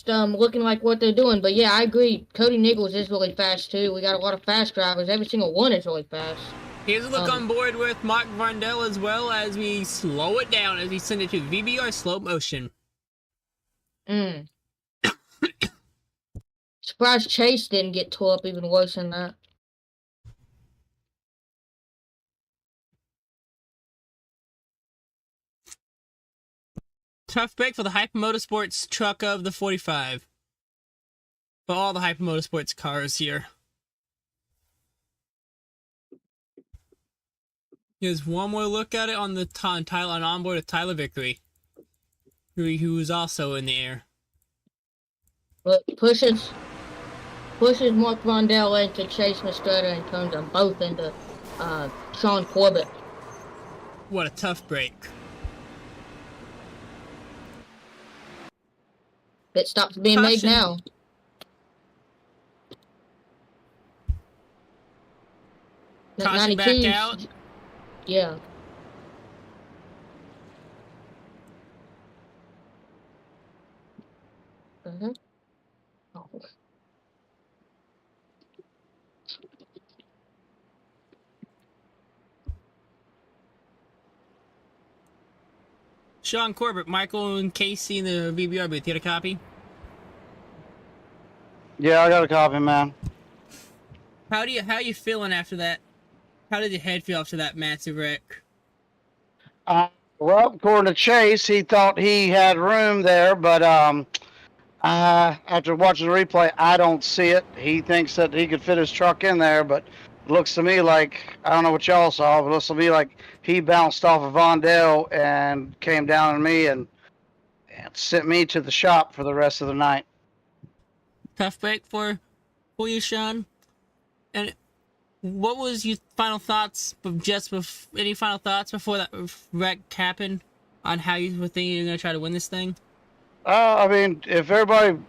looking like what they're doing. But yeah, I agree. Cody Nichols is really fast too. We got a lot of fast drivers. Every single one is really fast. Here's a look on board with Mark Varndell as well as we slow it down as we send it to VBR slow motion. Surprised Chase didn't get tore up even worse than that. Tough break for the Hyper Motorsports truck of the 45. For all the Hyper Motorsports cars here. Here's one more look at it on the onboard with Tyler Vickery. who was also in the air. But pushes Mark Rondell into Chase Mastretta and turns them both into Sean Corbett. What a tough break. It stops being made Caution. now. Caution back 92's out. Yeah. Uh-huh. Oh. Sean Corbett, Michael and Casey in the VBR booth. You got a copy? Yeah, I got a copy, man. How you feeling after that? How did your head feel after that massive wreck? Well, according to Chase, he thought he had room there, but after watching the replay, I don't see it. He thinks that he could fit his truck in there, but it looks to me like, I don't know what y'all saw, but it looks to me like he bounced off of Vondell and came down on me and sent me to the shop for the rest of the night. Tough break for you, Sean. And what was your final thoughts? Any final thoughts before that wreck happened on how you were thinking you're gonna try to win this thing? I mean, if everybody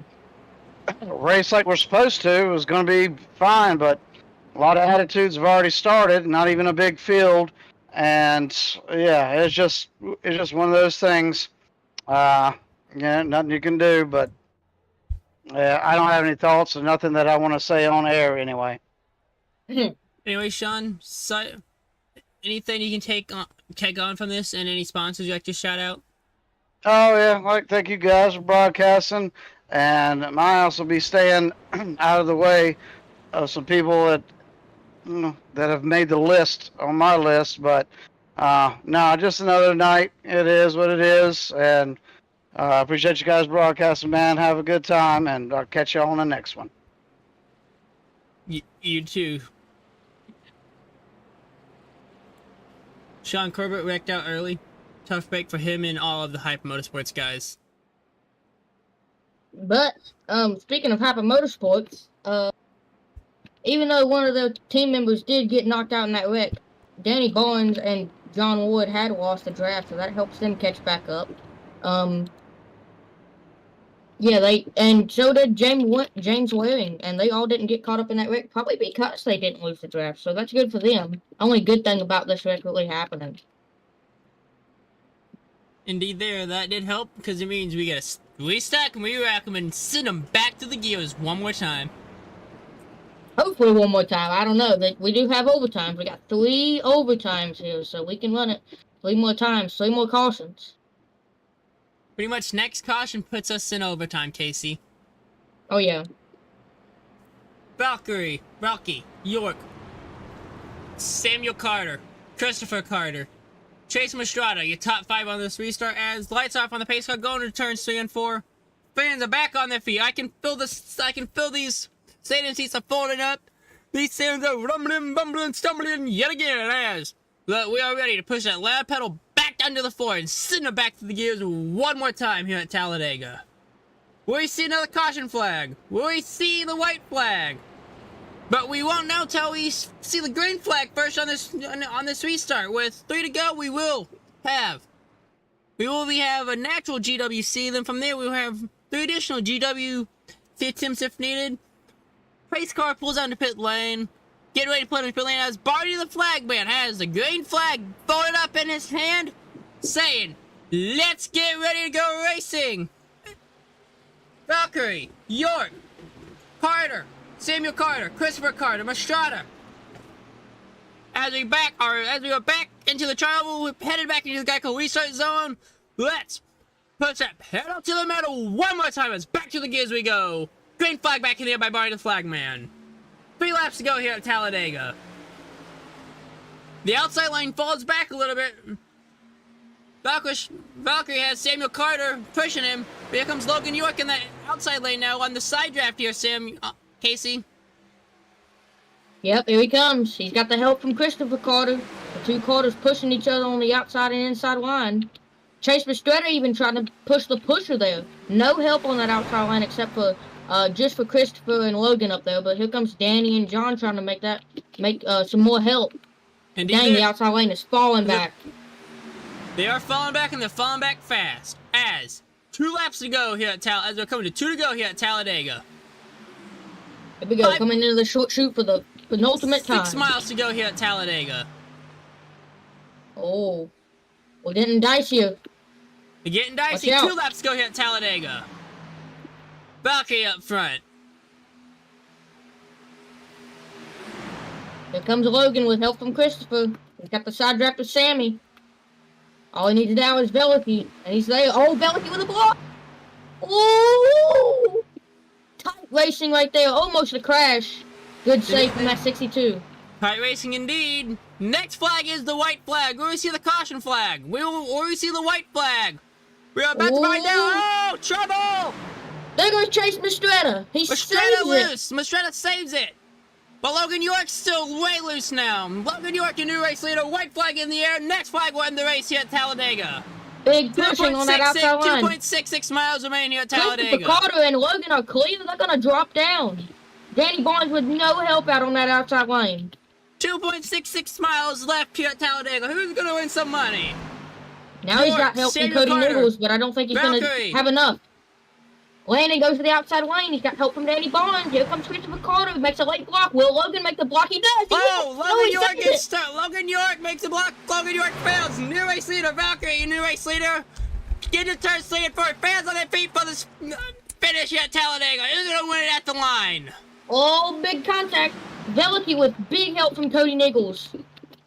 raced like we're supposed to, it was going to be fine. But a lot of attitudes have already started. Not even a big field, and yeah, it's just one of those things. Yeah, nothing you can do. But I don't have any thoughts and nothing that I want to say on air anyway. Anyway, Sean, anything you can take on from this, and any sponsors you like to shout out? Oh yeah, thank you guys for broadcasting, and my house will be staying out of the way of some people that have made the list on my list. But no, just another night. It is what it is, and I appreciate you guys broadcasting, man. Have a good time, and I'll catch you on the next one. You too. Sean Corbett wrecked out early. Tough break for him and all of the Hyper Motorsports guys. But speaking of Hyper Motorsports, even though one of the team members did get knocked out in that wreck, Danny Barnes and John Wood had lost the draft, so that helps them catch back up. And so did James Waring, and they all didn't get caught up in that wreck, probably because they didn't lose the draft. So that's good for them. Only good thing about this wreck really happening. Indeed, that did help, because it means we get a restack and re-rack them and send them back to the gears one more time. Hopefully one more time. I don't know. We do have overtimes. We got 3 overtimes here, so we can run it 3 more times, 3 more cautions. Pretty much next caution puts us in overtime, Casey. Oh, yeah. Valkyrie, York, Samuel Carter, Christopher Carter, Chase Mastrada, your top 5 on this restart as lights off on the pace car going to turns 3 and 4. Fans are back on their feet. I can feel these stadium seats are folding up. These sounds are rumbling, bumbling, stumbling yet again as we are ready to push that lab pedal back under the floor and send it back to the gears one more time here at Talladega. Will we see another caution flag? Will we see the white flag? But we won't know till we see the green flag first on this restart. With 3 to go, we will have a natural GWC. Then from there, we will have 3 additional GW attempts if needed. Race car pulls out into pit lane. Get ready to put in pit lane as Barty the flag man has the green flag folded up in his hand, saying, "Let's get ready to go racing." Valkyrie, York, Carter, Samuel Carter, Christopher Carter, Mastrada. As we are back into the trial, we're headed back into the Geico restart zone. Let's push that pedal to the metal one more time as back to the gears we go. Green flag back in the air by Barty the flagman. 3 laps to go here at Talladega. The outside lane falls back a little bit. Valkyrie has Samuel Carter pushing him. But here comes Logan York in the outside lane now on the side draft here, Casey. Yep, here he comes. He's got the help from Christopher Carter. The 2 Carters pushing each other on the outside and inside line. Chase Mistretta even tried to push the pusher there. No help on that outside line except for just for Christopher and Logan up there. But here comes Danny and John trying to make some more help. Indeed, Dang, the outside lane is falling back. They are falling back, and they're falling back fast. As 2 laps to go here at as we're coming to 2 to go here at Talladega. Here we go, coming into the short shoot for the penultimate time. 6 miles to go here at Talladega. Oh, we're getting dicey. They're getting dicey. 2 laps to go here at Talladega. Valkyrie up front. Here comes Logan with help from Christopher. He's got the side draft of Sammy. All he needs now is Veliky, and he's there. Oh, Veliky with a block! Ooh! Tight racing right there, almost a crash. Good save from that 62. Tight racing indeed. Next flag is the white flag. Where we see the caution flag. Where we see the white flag. We are about to find out. Oh, trouble! There goes Chase Mistretta. He saves it. Loose. Mistretta saves it. But Logan York's still way loose now. Logan York, your new race leader. White flag in the air. Next flag will end the race here at Talladega. Big pushing on that outside line. 2.66 miles remaining here at Talladega. Carter and Logan are clear. They're going to drop down. Danny Barnes with no help out on that outside lane. 2.66 miles left here at Talladega. Who's going to win some money? Now he's got help from Cody Nichols, but I don't think he's going to have enough. Landon goes to the outside lane. He's got help from Danny Barnes. Here comes Christopher Carter. Makes a late block. Will Logan make the block? He does. Logan York makes the block. Logan York fails. New race leader, Valkyrie, new race leader. Get the turn slinging for it. Fans on their feet for this finish here at Talladega. Who's going to win it at the line? Oh, big contact. Veliky with big help from Cody Nichols.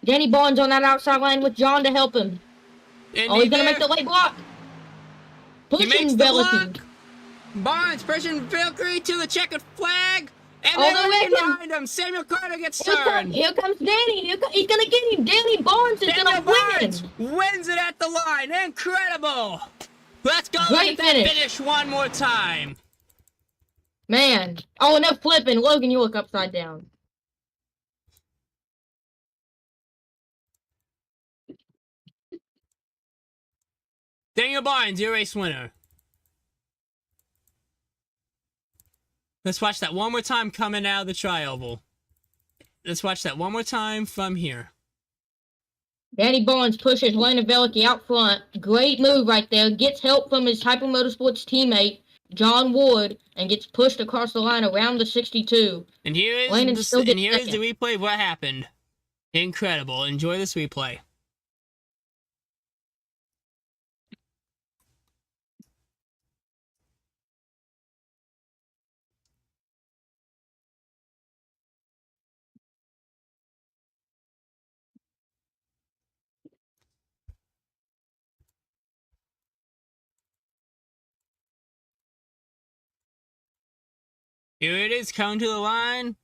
Danny Barnes on that outside line with John to help him. He's going to make the late block. Pushing Veliky. Barnes pushing Valkyrie to the checkered flag. And then behind him, Samuel Carter gets turned. Here comes Danny. He's going to get him. Danny Barnes is going to win. Wins it at the line. Incredible. Let's go look at that finish one more time. Man. Oh, enough flipping. Logan, you look upside down. Daniel Barnes, your race winner. Let's watch that one more time coming out of the tri-oval. Let's watch that one more time from here. Danny Barnes pushes Landon Veliky out front. Great move right there. Gets help from his Hyper Motorsports teammate, John Ward, and gets pushed across the line around the 62. And here is the replay of what happened. Incredible. Enjoy this replay. Here it is, coming to the line.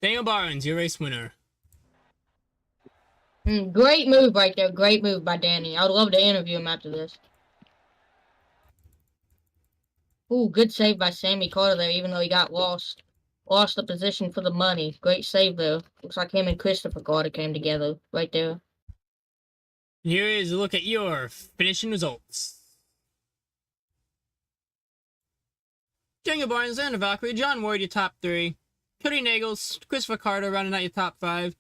Daniel Barnes, your race winner. Great move right there. Great move by Danny. I would love to interview him after this. Ooh, good save by Sammy Carter there, even though he got lost. Lost the position for the money. Great save, though. Looks like him and Christopher Carter came together right there. Here is a look at your finishing results. Daniel Barnes and Valkyrie, John Ward, your top 3. Cody Nagels, Christopher Carter rounding out your top 5.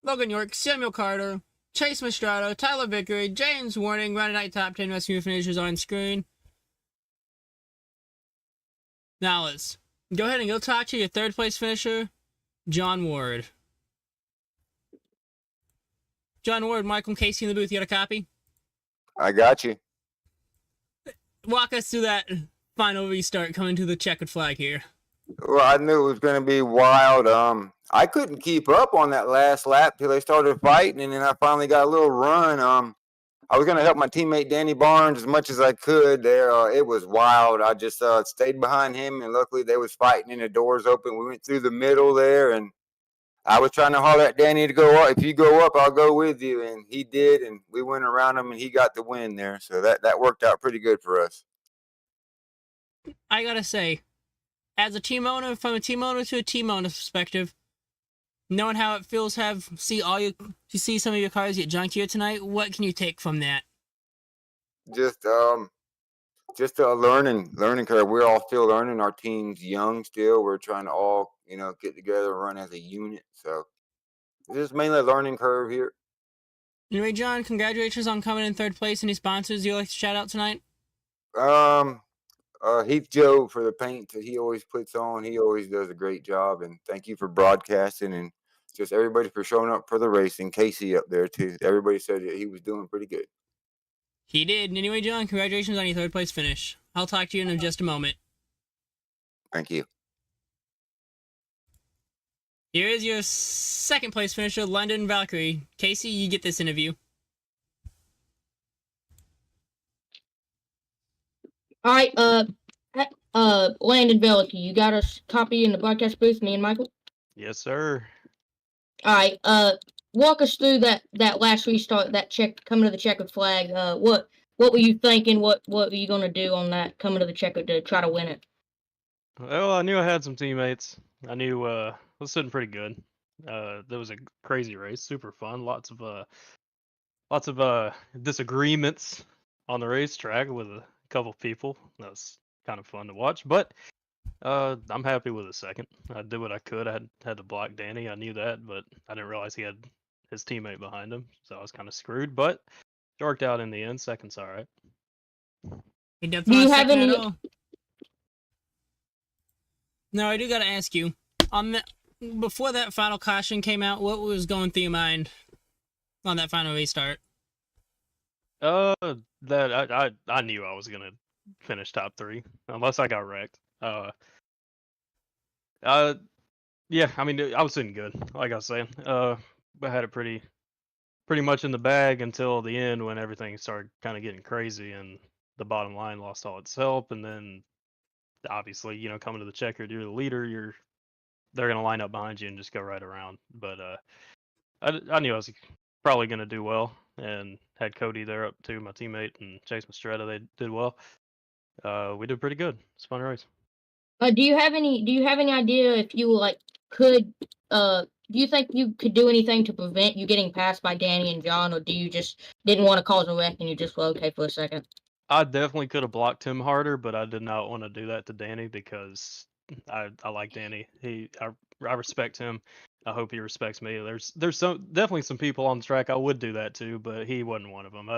Logan York, Samuel Carter, Chase Mistretta, Tyler Vickery, James Warning rounding out your top 10 rescue finishers on screen. Now let's go ahead and go talk to your 3rd place finisher, John Ward. John Ward, Michael and Casey in the booth, you got a copy? I got you. Walk us through that final restart coming to the checkered flag here. Well, I knew it was going to be wild. I couldn't keep up on that last lap till they started fighting, and then I finally got a little run. I was going to help my teammate Danny Barnes as much as I could there. It was wild. I just stayed behind him, and luckily they was fighting and the doors open. We went through the middle there, and I was trying to holler at Danny to go up. If you go up, I'll go with you, and he did, and we went around him, and he got the win there. So that worked out pretty good for us. I gotta say, as a team owner, from a team owner to a team owner perspective, Knowing how it feels to see some of your cars get junk here tonight, what can you take from that? Just a learning curve. We're all still learning. Our team's young still. We're trying to all get together and run as a unit. So it's just mainly a learning curve here. Anyway, John, congratulations on coming in third place. Any sponsors you'd like to shout out tonight? Heath Joe for the paint that he always puts on. He always does a great job, and thank you for broadcasting and just everybody for showing up for the race. And Casey up there too. Everybody said that he was doing pretty good. He did. Anyway, John, congratulations on your third place finish. I'll talk to you in just a moment. Thank you. Here is your second place finisher, London Valkyrie. Casey, you get this interview. All right, Landon Velicky, you got a copy in the broadcast booth, me and Michael? Yes, sir. All right, walk us through that last restart, that coming to the checkered flag. What were you thinking? What were you gonna do on that coming to the checkered to try to win it? Well, I knew I had some teammates. I knew I was sitting pretty good. There was a crazy race, super fun. Lots of disagreements on the racetrack with a couple people. That was kind of fun to watch. But I'm happy with a second. I did what I could. I had to block Danny. I knew that, but I didn't realize he had his teammate behind him, so I was kind of screwed. But it worked out in the end. Second's all right. He Do definitely you not have second any- at all. No, I do gotta ask you. Before that final caution came out, what was going through your mind on that final restart? That I knew I was gonna finish top 3 unless I got wrecked. Yeah, I mean I was sitting good, like I was saying. I had it pretty much in the bag until the end when everything started kind of getting crazy and the bottom line lost all its help. And then obviously, coming to the checker, you're the leader. They're gonna line up behind you and just go right around. But I knew I was probably gonna do well, and had Cody there up too, my teammate, and Chase Mastretta. They did well. We did pretty good. It's a fun race. Do you have any idea if you could do you think you could do anything to prevent you getting passed by Danny and John, or do you just didn't want to cause a wreck and you just were okay for a second? I definitely could have blocked him harder, but I did not want to do that to Danny because I like Danny. I respect him. I hope he respects me. There's definitely some people on the track I would do that to, but he wasn't one of them.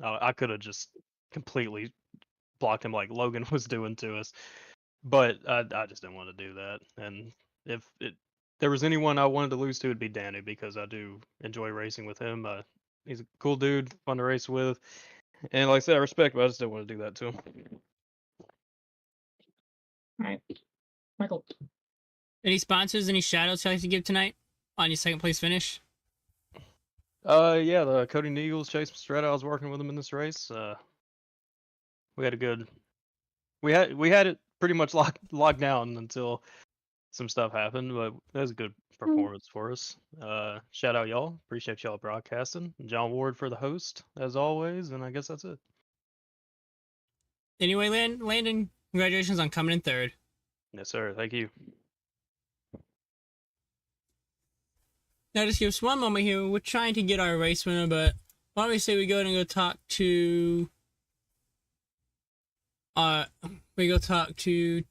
I could have just completely blocked him like Logan was doing to us, but I just didn't want to do that. And if there was anyone I wanted to lose to, it'd be Danny because I do enjoy racing with him. He's a cool dude, fun to race with. And like I said, I respect him. I just didn't want to do that to him. All right, Michael. Any sponsors, any shout-outs you'd like to give tonight on your second place finish? Yeah, the Cody Neagles, Chase Mastretta. I was working with him in this race. We had it pretty much locked down until some stuff happened, but that was a good performance for us. Shout out y'all. Appreciate y'all broadcasting. John Ward for the host, as always, and I guess that's it. Anyway, Landon, congratulations on coming in third. Yes, sir. Thank you. Now, just give us one moment here. We're trying to get our race winner, but why don't we say we go and go talk to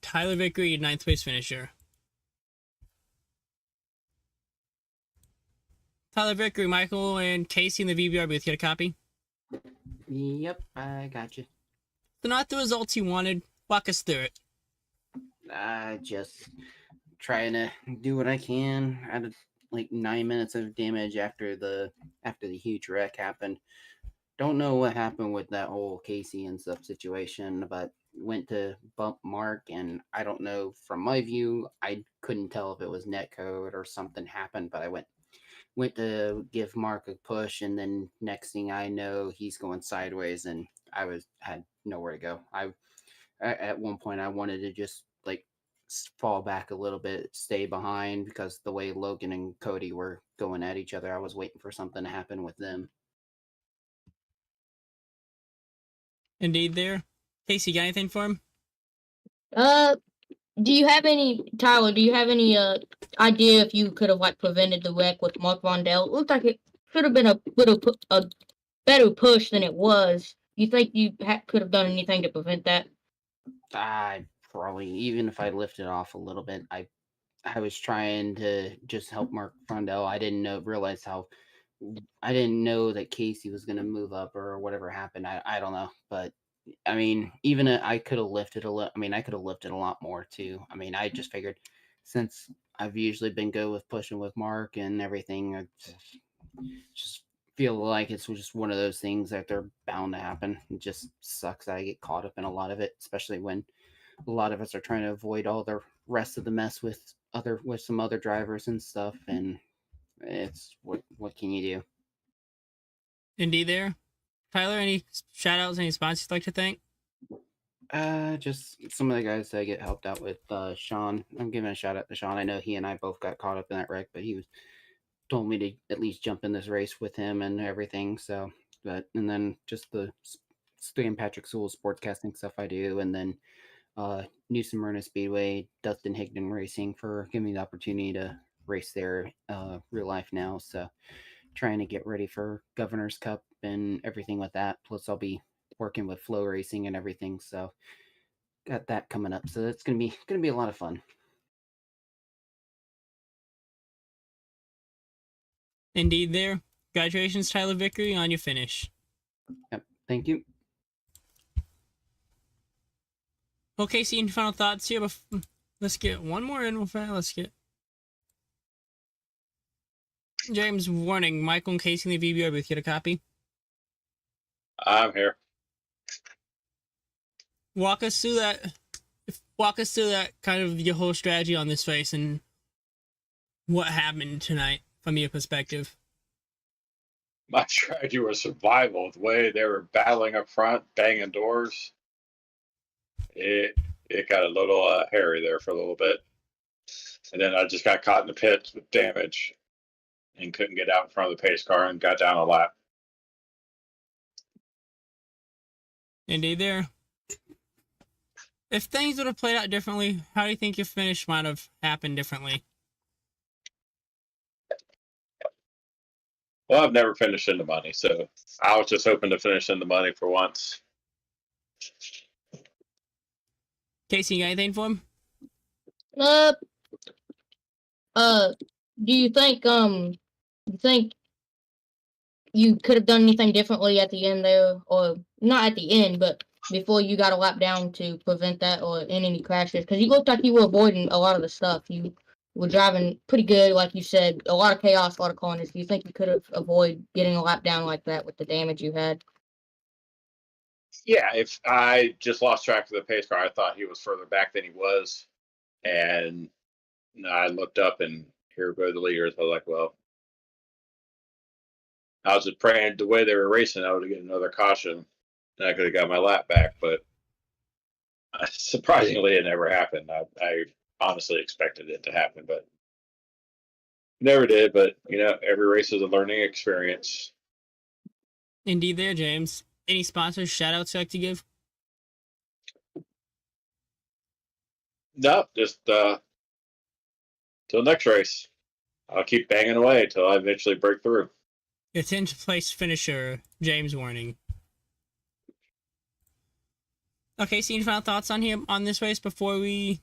Tyler Vickery, ninth place finisher. Tyler Vickery, Michael, and Casey in the VBR booth. Get a copy? Yep, I got you. So not the results you wanted. Walk us through it. Just trying to do what I can. I had like 9 minutes of damage after the huge wreck happened. Don't know what happened with that whole Casey and stuff situation, but went to bump Mark, and I don't know, from my view, I couldn't tell if it was netcode or something happened, but I went to give Mark a push, and then next thing I know, he's going sideways, and I had nowhere to go. At one point I wanted to just fall back a little bit, stay behind, because the way Logan and Cody were going at each other, I was waiting for something to happen with them. Indeed there. Casey, got anything for him? Do you have any, Tyler? Do you have any idea if you could have like prevented the wreck with Mark Rondell? It looked like it should have been a little a better push than it was. You think you could have done anything to prevent that? I probably, even if I lifted off a little bit, I was trying to just help Mark Frondell. Realize how I didn't know that Casey was going to move up or whatever happened. I don't know, but I mean, even I could have lifted a lot. I mean, I could have lifted a lot more too. I mean, I just figured since I've usually been good with pushing with Mark and everything, I just feel like it's just one of those things that they're bound to happen. It just sucks that I get caught up in a lot of it, especially when a lot of us are trying to avoid all the rest of the mess with some other drivers and stuff. And it's what can you do? Indeed, there. Tyler, any shout outs, any spots you'd like to thank? Just some of the guys that get helped out with Sean. I'm giving a shout out to Sean. I know he and I both got caught up in that wreck, but he was told me to at least jump in this race with him and everything. So, and then just the Stan Patrick Sewell sportscasting stuff I do, and then New Smyrna Speedway, Dustin Higdon Racing for giving me the opportunity to race there real life now. So, trying to get ready for Governor's Cup and everything with that. Plus, I'll be working with Flow Racing and everything. So, got that coming up. So that's gonna be a lot of fun. Indeed, there. Congratulations, Tyler Vickery, on your finish. Yep. Thank you. Okay, so any final thoughts here? Let's get one more in. Let's get James warning. Michael and Casey in the VBR booth. Get a copy. I'm here. Walk us through that. Walk us through that kind of your whole strategy on this race and what happened tonight from your perspective. My strategy was survival. The way they were battling up front, banging doors, it got a little hairy there for a little bit. And then I just got caught in the pits with damage and couldn't get out in front of the pace car and got down a lap. Indeed, there. If things would have played out differently, how do you think your finish might have happened differently? Well, I've never finished in the money, so I was just hoping to finish in the money for once. Casey, you got anything for him? Uh, do you think you could have done anything differently at the end there, or not at the end, but before you got a lap down to prevent that or in any crashes? Because you looked like you were avoiding a lot of the stuff. You were driving pretty good, like you said, a lot of chaos, a lot of corners. Do you think you could have avoided getting a lap down like that with the damage you had? Yeah, if I just lost track of the pace car, I thought he was further back than he was. And I looked up and here go the leaders. I was like, well, I was just praying the way they were racing, I would have get another caution and I could have got my lap back. But surprisingly, it never happened. I honestly expected it to happen, but never did. But, every race is a learning experience. Indeed, there, James. Any sponsors, shout outs you like to give? No, just till next race. I'll keep banging away until I eventually break through. Your 10th place finisher, James Warning. Okay, so any final thoughts on this race before we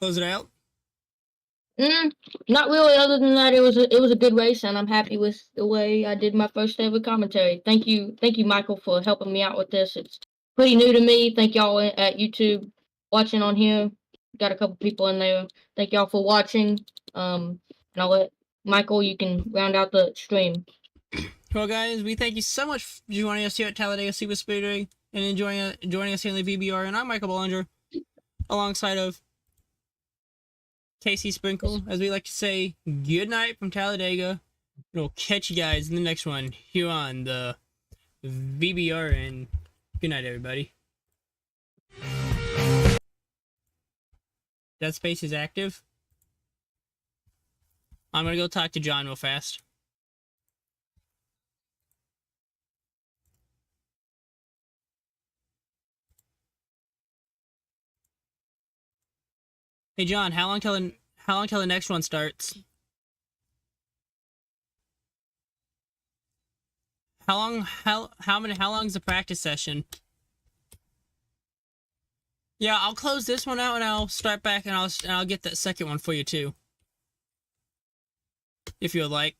close it out? Not really. Other than that, it was a good race, and I'm happy with the way I did my first ever commentary. Thank you, Michael, for helping me out with this. It's pretty new to me. Thank y'all at YouTube watching on here. Got a couple people in there. Thank y'all for watching. And I'll let Michael. You can round out the stream. Well, guys, we thank you so much for joining us here at Talladega Super Speedway and joining us here in the VBR. And I'm Michael Bollinger, alongside of Casey Sprinkle, as we like to say, good night from Talladega. We'll catch you guys in the next one here on the VBR, and good night, everybody. That space is active. I'm gonna go talk to John real fast. Hey John, how long till the next one starts? How long is the practice session? Yeah, I'll close this one out and I'll start back and I'll get that second one for you too. If you would like.